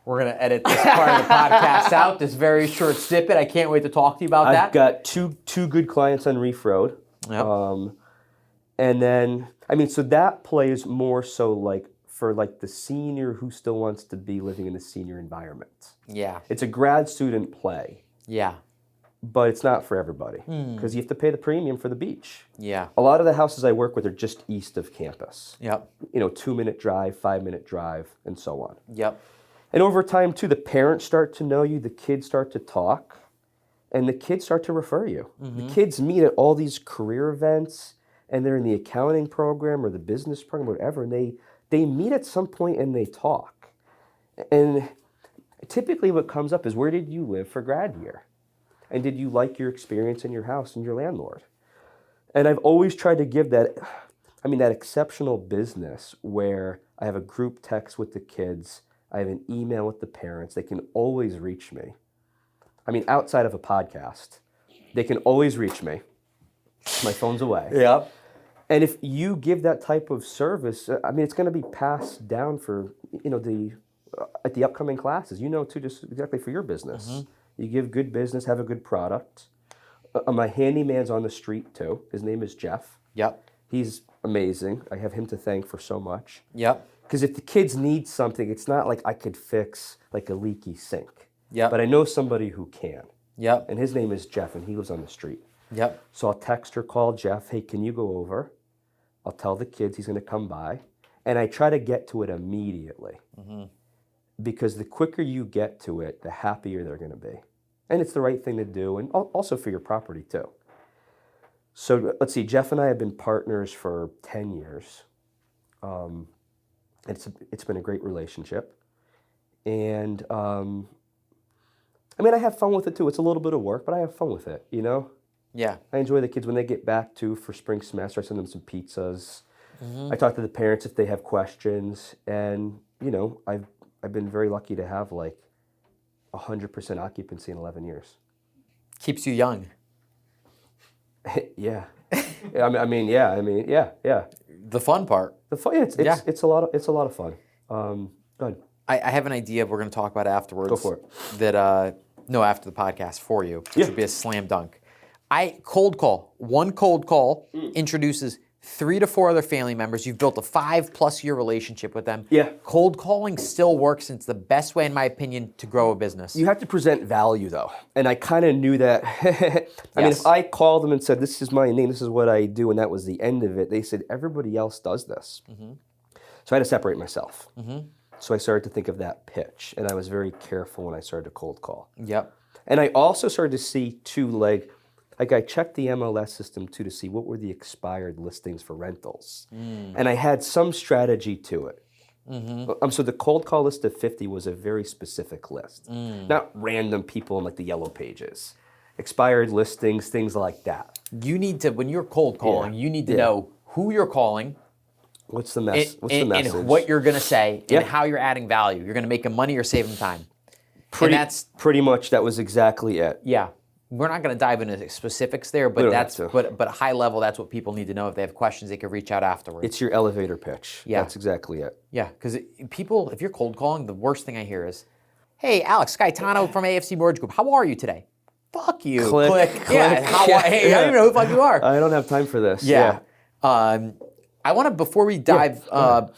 We're going to edit this part of the podcast out, this very short snippet. I can't wait to talk to you about that. I've got two good clients on Reef Road. Yep. And then, so that plays more so like for like the senior who still wants to be living in the senior environment. Yeah. It's a grad student play. Yeah. But it's not for everybody because you have to pay the premium for the beach. Yeah. A lot of the houses I work with are just east of campus. Yep. 2-minute drive, 5-minute drive, and so on. Yep. And over time, too, the parents start to know you, the kids start to talk, and the kids start to refer you. The kids meet at all these career events, and they're in the accounting program or the business program or whatever, and they meet at some point and they talk. And typically what comes up is, where did you live for grad year? And did you like your experience in your house and your landlord? And I've always tried to give that exceptional business where I have a group text with the kids, I have an email with the parents, they can always reach me. Outside of a podcast, they can always reach me. My phone's away. Yep. And if you give that type of service, it's going to be passed down for, at the upcoming classes, too, just exactly for your business. You give good business, have a good product. My handyman's on the street, too. His name is Jeff. Yep. He's amazing. I have him to thank for so much. Yep. Because if the kids need something, it's not like I could fix like a leaky sink. Yep. But I know somebody who can. Yep. And his name is Jeff, and he lives on the street. Yep. So I'll text or call Jeff, hey, can you go over? I'll tell the kids he's going to come by. And I try to get to it immediately. Because the quicker you get to it, the happier they're going to be. And it's the right thing to do, and also for your property, too. So let's see, Jeff and I have been partners for 10 years. It's been a great relationship. And, I have fun with it, too. It's a little bit of work, but I have fun with it, Yeah. I enjoy the kids when they get back, too, for spring semester. I send them some pizzas. I talk to the parents if they have questions. And, I've been very lucky to have, 100% occupancy in 11 years. Keeps you young. Yeah. Yeah. The fun part. It's a lot of fun. Go ahead. I have an idea we're going to talk about afterwards. Go for it. That after the podcast for you, which would be a slam dunk. One cold call introduces 3 to 4 other family members. You've built a 5+ year relationship with them. Yeah. Cold calling still works, and it's the best way, in my opinion, to grow a business. You have to present value, though. And I kind of knew that. If I called them and said, this is my name, this is what I do, and that was the end of it, they said, everybody else does this. So I had to separate myself. So I started to think of that pitch, and I was very careful when I started to cold call. Yep. And I also started to see, too, I checked the MLS system, too, to see what were the expired listings for rentals. And I had some strategy to it. So the cold call list of 50 was a very specific list. Not random people in, the yellow pages. expired listings, things like that. You need to, when you're cold calling, you need to know who you're calling. What's the message? And what you're going to say Yeah. and how you're adding value. You're going to make them money or save them time. Pretty much that was exactly it. Yeah. We're not going to dive into specifics there, but but high level, that's what people need to know. If they have questions, they can reach out afterwards. It's your elevator pitch. Yeah. That's exactly it. Yeah, because people, if you're cold calling, the worst thing I hear is, "Hey, Alex, Gaetano from AFC Mortgage Group. How are you today?" Fuck you. Click. Yeah. Hey, I don't even know who the fuck you are. I don't have time for this. Yeah. I want to, before we dive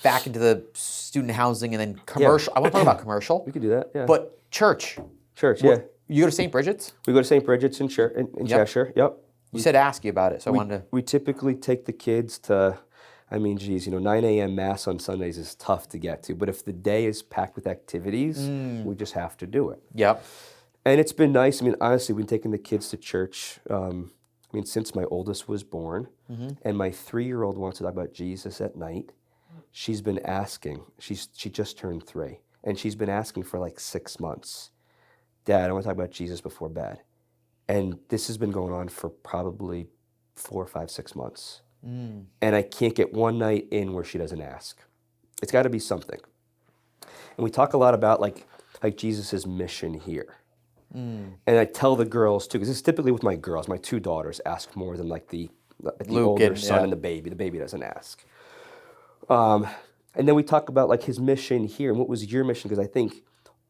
back into the student housing and then commercial, I want to talk about commercial. We could do that, yeah. But church. Yeah. You go to St. Bridget's? We go to St. Bridget's in Cheshire, yep. You said ask you about it, so I wanted to. We typically take the kids to, 9 a.m. Mass on Sundays is tough to get to, but if the day is packed with activities, we just have to do it. Yep. And it's been nice. Honestly, we've been taking the kids to church, since my oldest was born, and my 3-year-old wants to talk about Jesus at night. She's been asking, she just turned 3, and she's been asking for like 6 months, "Dad, I want to talk about Jesus before bed." And this has been going on for probably 4, 5, 6 months. And I can't get one night in where she doesn't ask. It's got to be something. And we talk a lot about like Jesus' mission here. And I tell the girls too, because it's typically with my girls. My 2 daughters ask more than like the older son and the baby. The baby doesn't ask. And then we talk about like his mission here and what was your mission, because I think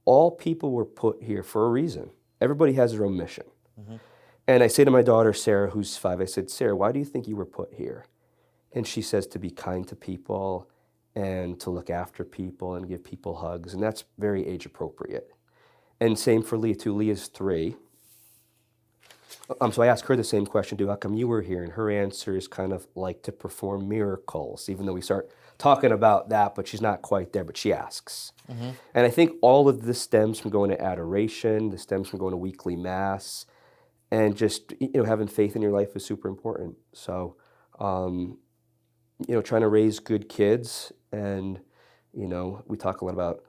all people were put here for a reason. Everybody has their own mission. And I say to my daughter, Sarah, who's 5, I said, "Sarah, why do you think you were put here?" And she says to be kind to people and to look after people and give people hugs. And that's very age appropriate. And same for Leah too. Leah's 3. So I asked her the same question too, "How come you were here?" And her answer is kind of like to perform miracles, even though we start talking about that, but she's not quite there, but she asks. And I think all of this stems from going to adoration, this stems from going to weekly Mass, and just, having faith in your life is super important. So, trying to raise good kids, and, we talk a lot about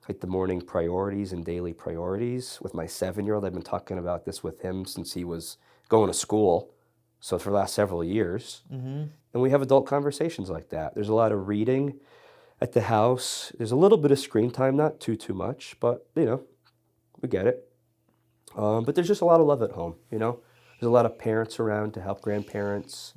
like the morning priorities and daily priorities. With my 7-year-old, I've been talking about this with him since he was going to school, so for the last several years. And we have adult conversations like that. There's a lot of reading at the house. There's a little bit of screen time, not too much, but, we get it. But there's just a lot of love at home, There's a lot of parents around to help grandparents.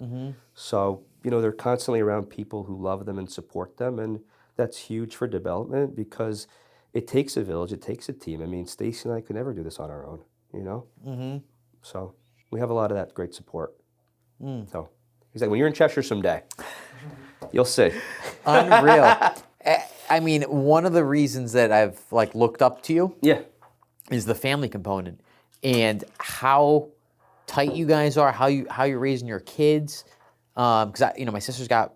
So, they're constantly around people who love them and support them, and that's huge for development because it takes a village, it takes a team. Stacy and I could never do this on our own, So we have a lot of that great support. So he's like, when you're in Cheshire someday, you'll see. Unreal. One of the reasons that I've looked up to you is the family component and how tight you guys are, how you're raising your kids. Because my sister's got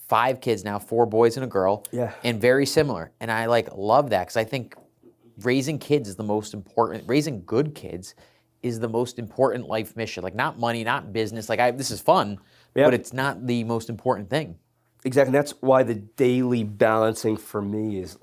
5 kids now, 4 boys and a girl, and very similar. And I love that because I think raising kids is the most important. Raising good kids is the most important life mission. Not money, not business. This is fun, but it's not the most important thing. Exactly. That's why the daily balancing for me is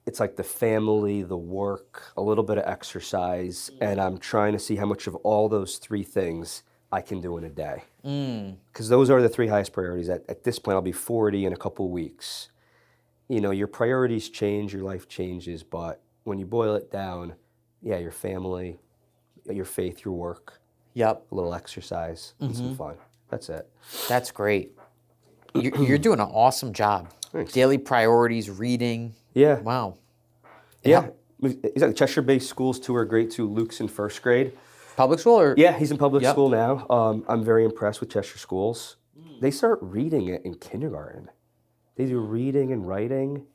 it's like the family, the work, a little bit of exercise, and I'm trying to see how much of all those 3 things I can do in a day. Because those are the 3 highest priorities. At this point, I'll be 40 in a couple of weeks. Your priorities change, your life changes, but when you boil it down, your family, your faith, your work, a little exercise, and some fun. That's it. That's great. You're doing an awesome job. Thanks. Daily priorities, reading. Yeah. Wow. Yeah. Exactly. Cheshire-based schools too are great too. Luke's in 1st grade. Public school or? Yeah, he's in public school now. I'm very impressed with Cheshire schools. They start reading it in kindergarten. They do reading and writing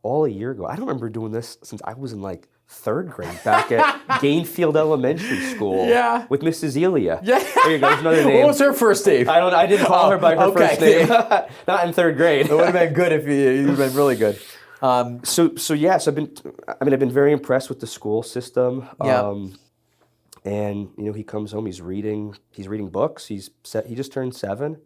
all a year ago. I don't remember doing this since I was in 3rd grade back at Gainfield Elementary School with Mrs. Elia. Yeah. There you go. There's another name. What was her first name? I didn't call her by her first name. Not in 3rd grade. It would have been good if you'd have been really good. So I've been very impressed with the school system. And he comes home, he's reading books. He just turned 7.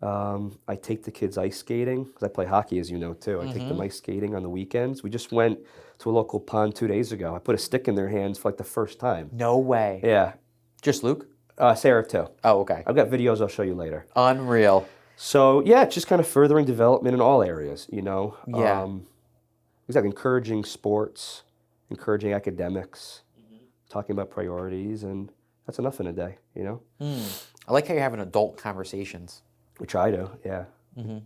I take the kids ice skating, because I play hockey, as you know, too. I take them ice skating on the weekends. We just went to a local pond 2 days ago. I put a stick in their hands for like the first time. No way. Yeah. Just Luke? Sarah, too. Oh, okay. I've got videos I'll show you later. Unreal. So, yeah, just kind of furthering development in all areas, you know? Yeah. Exactly. Encouraging sports, encouraging academics, talking about priorities, and that's enough in a day, you know? I like how you're having adult conversations. We try to, yeah.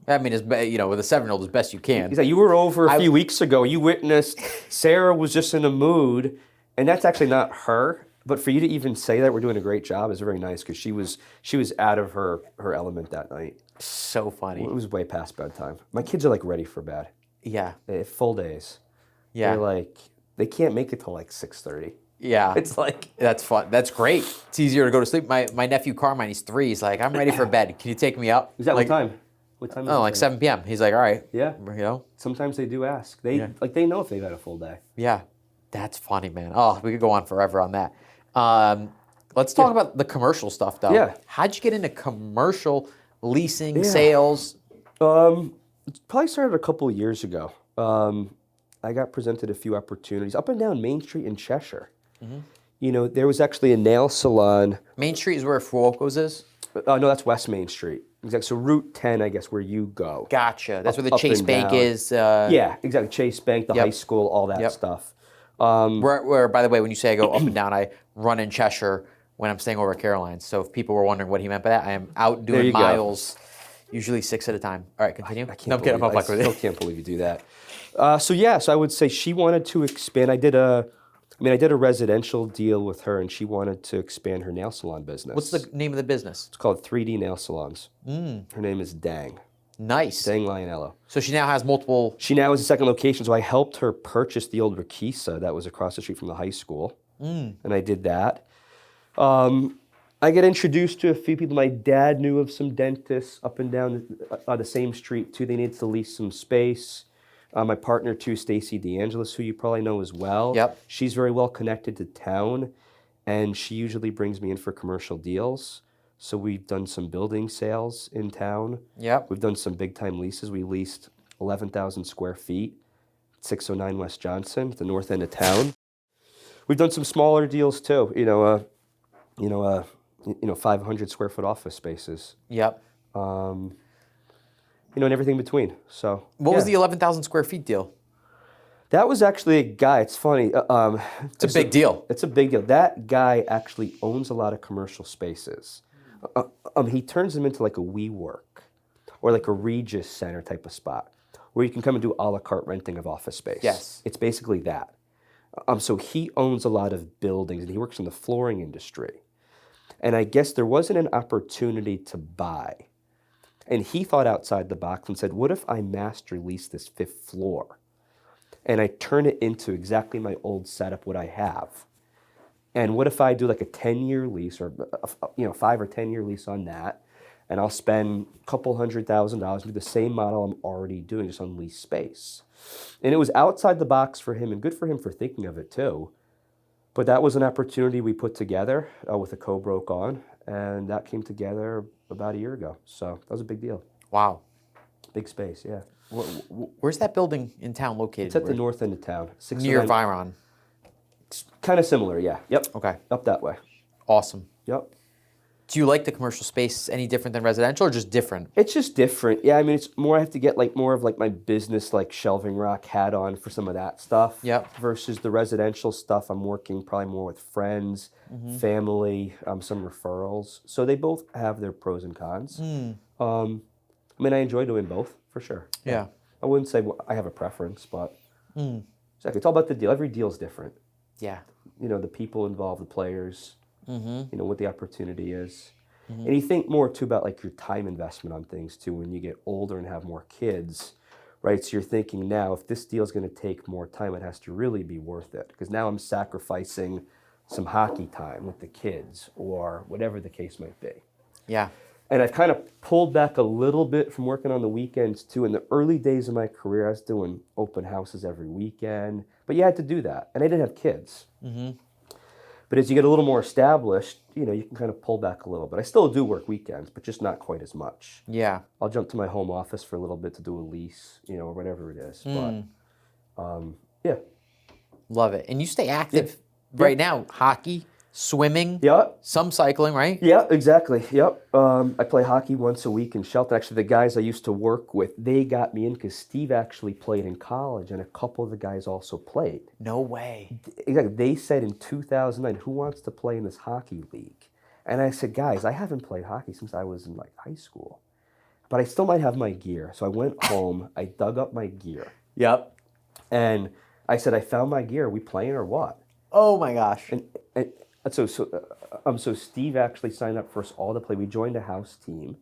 I mean, you know, with a 7-year-old as best you can. Exactly. You were over a few weeks ago. You witnessed Sarah was just in a mood, and that's actually not her. But for you to even say that we're doing a great job is very nice, because she was out of her element that night. So funny. It was way past bedtime. My kids are like ready for bed. Yeah. Full days. Yeah. They're like, they can't make it till like 6:30. Yeah. It's like, That's fun. That's great. It's easier to go to sleep. My nephew Carmine, he's 3. He's like, I'm ready for bed. Can you take me up? is that like, what time? What time is Oh, it like right 7 p.m. He's like, all right. Yeah. You know? Sometimes they do ask. They they know if they've had a full day. Yeah. That's funny, man. Oh, we could go on forever on that. Let's talk about the commercial stuff, though. Yeah. How'd you get into commercial leasing, sales? It probably started a couple of years ago. I got presented a few opportunities up and down Main Street in Cheshire. You know, there was actually a nail salon. Main Street is where Fuoco's is? No, that's West Main Street. Exactly. So Route 10, I guess, where you go. Gotcha. That's where the Up Chase and Bank down. is. Yeah, exactly. Chase Bank, the high school, all that stuff. Where, by the way, when you say I go up and down, I run in Cheshire when I'm staying over at Caroline's. So if people were wondering what he meant by that, I am out doing miles, usually 6 at a time. All right, continue. I can't No, I'm kidding. I'm believe- fucking I with still you. can't believe you do that. So I would say she wanted to expand. I did a residential deal with her, and she wanted to expand her nail salon business. What's the name of the business? It's called 3D Nail Salons. Her name is Dang. Nice. Dang Lionello. So she now has multiple. She now has a second location, so I helped her purchase the old Rakisa that was across the street from the high school, and I did that. I get introduced to a few people. My dad knew of some dentists up and down the same street too. They needed to lease some space. My partner too, Stacy DeAngelis, who you probably know as well. Yep. She's very well connected to town, and she usually brings me in for commercial deals. So we've done some building sales in town. Yep. We've done some big time leases. We leased 11,000 square feet, 609 West Johnson, at the north end of town. We've done some smaller deals too. 500 square foot office spaces. Yep. And everything in between. So What was the 11,000 square feet deal? That was actually a guy. It's funny. It's a big deal. It's a big deal. That guy actually owns a lot of commercial spaces. He turns them into like a WeWork or like a Regis Center type of spot where you can come and do a la carte renting of office space. Yes. It's basically that. So he owns a lot of buildings, and he works in the flooring industry. And I guess there wasn't an opportunity to buy. And he thought outside the box and said, what if I master lease this 5th floor? And I turn it into exactly my old setup, what I have. And what if I do like a 10-year lease or 5 or 10-year lease on that, and I'll spend a couple $100,000 and do the same model I'm already doing, just on lease space. And it was outside the box for him, and good for him for thinking of it too. But that was an opportunity we put together with a co-broke on, and that came together about a year ago. So that was a big deal. Wow. Big space, yeah. Where's that building in town located? It's at the north end of town. Near Viron. Kind of similar, yeah. Yep. Okay. Up that way. Awesome. Yep. Do you like the commercial space any different than residential, or just different? It's just different. Yeah, I mean, it's more, I have to get like more of like my business like shelving rack hat on for some of that stuff. Yep. Versus the residential stuff, I'm working probably more with friends, family, some referrals. So they both have their pros and cons. I mean, I enjoy doing both for sure. Yeah. I wouldn't say I have a preference, but exactly. It's all about the deal. Every deal is different. Yeah. The people involved, the players, what the opportunity is. And you think more too about like your time investment on things too when you get older and have more kids, right? So you're thinking now, if this deal is going to take more time, it has to really be worth it. Because now I'm sacrificing some hockey time with the kids or whatever the case might be. Yeah. And I've kind of pulled back a little bit from working on the weekends too. In the early days of my career, I was doing open houses every weekend, but you had to do that. And I didn't have kids. But But as you get a little more established, you can kind of pull back a little bit. I still do work weekends, but just not quite as much. Yeah. I'll jump to my home office for a little bit to do a lease, or whatever it is. But yeah. Love it. And you stay active right now. Hockey, swimming, some cycling, right? Yeah, exactly. Yep. I play hockey once a week in Shelton. Actually, the guys I used to work with, they got me in because Steve actually played in college, and a couple of the guys also played. No way. Exactly. They said in 2009, who wants to play in this hockey league? And I said, guys, I haven't played hockey since I was in high school, but I still might have my gear. So I went home, I dug up my gear. Yep. And I said, I found my gear. Are we playing or what? Oh my gosh. And so Steve actually signed up for us all to play. We joined a house team,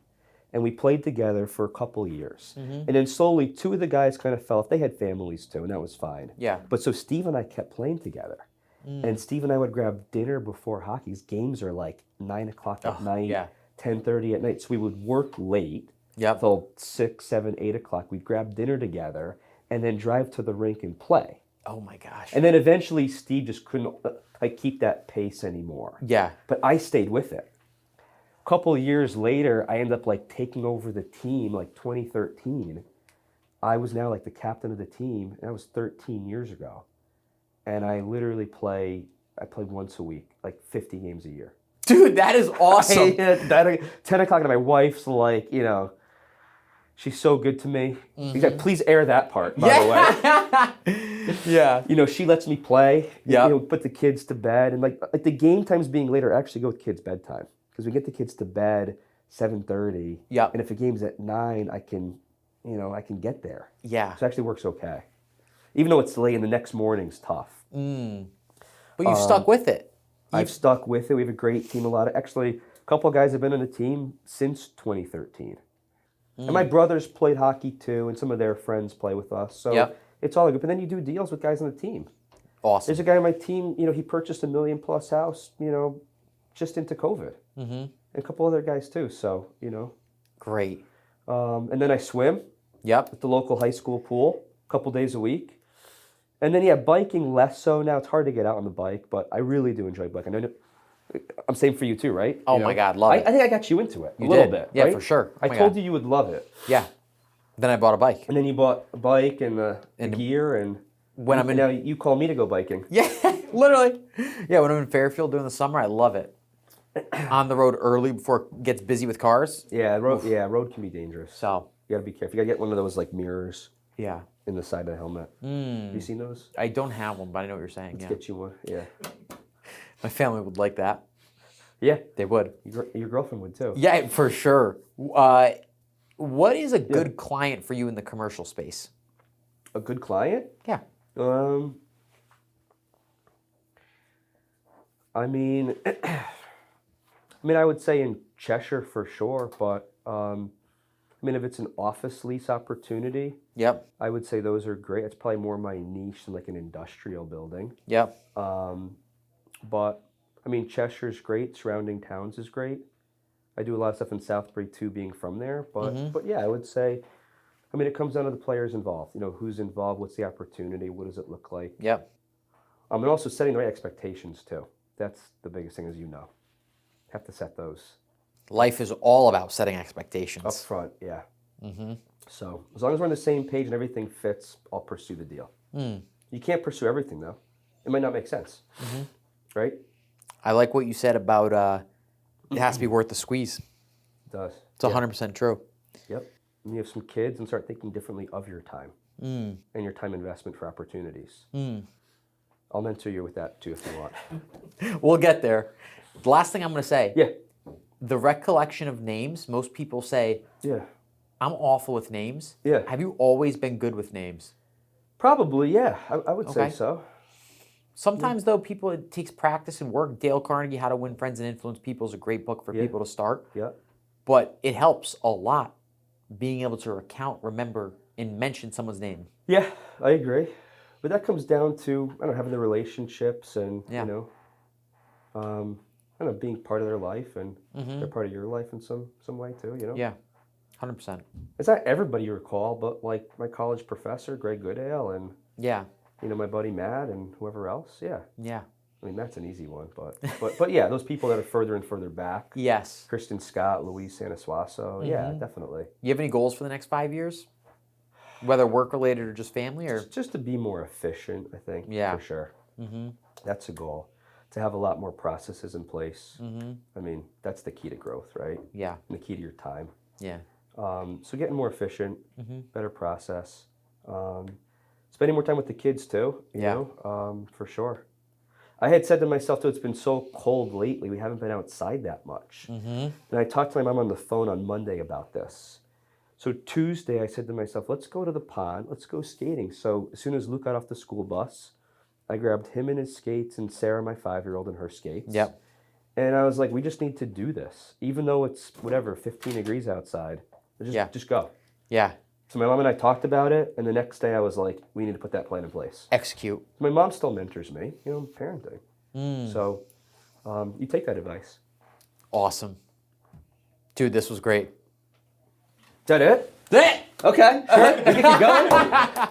and we played together for a couple years. And then slowly, two of the guys kind of fell off. They had families too, and that was fine. Yeah. But so Steve and I kept playing together. And Steve and I would grab dinner before hockey. His games are 9 o'clock at night, 10:30 at night. So we would work late till 6, 7, 8 o'clock. We'd grab dinner together and then drive to the rink and play. Oh my gosh. And then eventually Steve just couldn't keep that pace anymore. Yeah. But I stayed with it. A couple of years later, I ended up taking over the team, 2013. I was now the captain of the team, and that was 13 years ago. And I literally play once a week, 50 games a year. Dude, that is awesome. 10 o'clock, and my wife's she's so good to me. Please air that part, by the way. Yeah. She lets me play. Yeah. Put the kids to bed, and the game times being later, I actually go with kids' bedtime because we get the kids to bed 7:30. Yeah. And if a game's at 9, I can get there. Yeah. So it actually works okay, even though it's late and the next morning's tough. But you've stuck with it. I've stuck with it. We have a great team. Actually, a couple of guys have been on the team since 2013. And my brothers played hockey too, and some of their friends play with us. So it's all good. But then you do deals with guys on the team. Awesome. There's a guy on my team, he purchased $1 million+ house, just into COVID. And a couple other guys too, so, Great. And then I swim Yep. at the local high school pool a couple days a week. And then, biking less so now. It's hard to get out on the bike, but I really do enjoy biking. I know, I'm saying for you too, right? Oh my God, love it. I think I got you into it You a little did. bit. Yeah, right? for sure. Oh I my told God. you would love it. Yeah. Then I bought a bike. And then you bought a bike and the gear, and When I'm in, now you call me to go biking. yeah, literally. Yeah, when I'm in Fairfield during the summer, I love it. On the road early before it gets busy with cars. Yeah, road can be dangerous. So You gotta be careful. You gotta get one of those mirrors yeah, in the side of the helmet. Have you seen those? I don't have one, but I know what you're saying. Let's Yeah, get you one. Yeah. my family would like that. Yeah. They would. Your girlfriend would too. Yeah, for sure. What is a good client for you in the commercial space? A good client? Yeah. I mean, I would say in Cheshire for sure, but if it's an office lease opportunity, Yep. I would say those are great. It's probably more my niche than an industrial building. Yep. But Cheshire's great. Surrounding towns is great. I do a lot of stuff in Southbury too, being from there. But yeah, I would say, it comes down to the players involved. Who's involved, what's the opportunity, what does it look like? Yep. And also setting the right expectations too. That's the biggest thing, as you know. Have to set those Life is all about setting expectations. up front. Yeah. So as long as we're on the same page and everything fits, I'll pursue the deal. You can't pursue everything though. It might not make sense. Right? I like what you said about it has to be worth the squeeze. It does. It's 100% true. Yep. And you have some kids and start thinking differently of your time and your time investment for opportunities. I'll mentor you with that too if you want. We'll get there. The last thing I'm going to say. Yeah. The recollection of names, most people say, Yeah. I'm awful with names. Yeah. Have you always been good with names? Probably, yeah. I would say so. Sometimes, though, it takes practice and work. Dale Carnegie, How to Win Friends and Influence People is a great book for people to start. Yeah. But it helps a lot being able to remember, and mention someone's name. Yeah, I agree. But that comes down to, having the relationships and, being part of their life and they're part of your life in some way too, Yeah, 100%. It's not everybody you recall, but my college professor, Greg Goodale, and Yeah. my buddy Matt and whoever else, yeah. Yeah. I mean, that's an easy one, but yeah, those people that are further and further back. Yes. Kristen Scott, Louise Sanasuaso. Yeah, definitely. You have any goals for the next 5 years? Whether work related or just family, or Just to be more efficient, I think. Yeah. For sure. That's a goal. To have a lot more processes in place. I mean, that's the key to growth, right? Yeah. And the key to your time. Yeah. So getting more efficient, better process, spending more time with the kids too. You know, for sure. I had said to myself, too, it's been so cold lately, we haven't been outside that much. And I talked to my mom on the phone on Monday about this. So Tuesday, I said to myself, let's go to the pond, let's go skating. So as soon as Luke got off the school bus, I grabbed him and his skates and Sarah, my 5-year-old, and her skates. Yep. And I was like, we just need to do this. Even though it's, 15 degrees outside, just go. Yeah. So my mom and I talked about it, and the next day I was like, we need to put that plan in place. Execute. My mom still mentors me, parenting. So you take that advice. Awesome. Dude, this was great. Is that it? That's it. Okay, sure. We can keep going.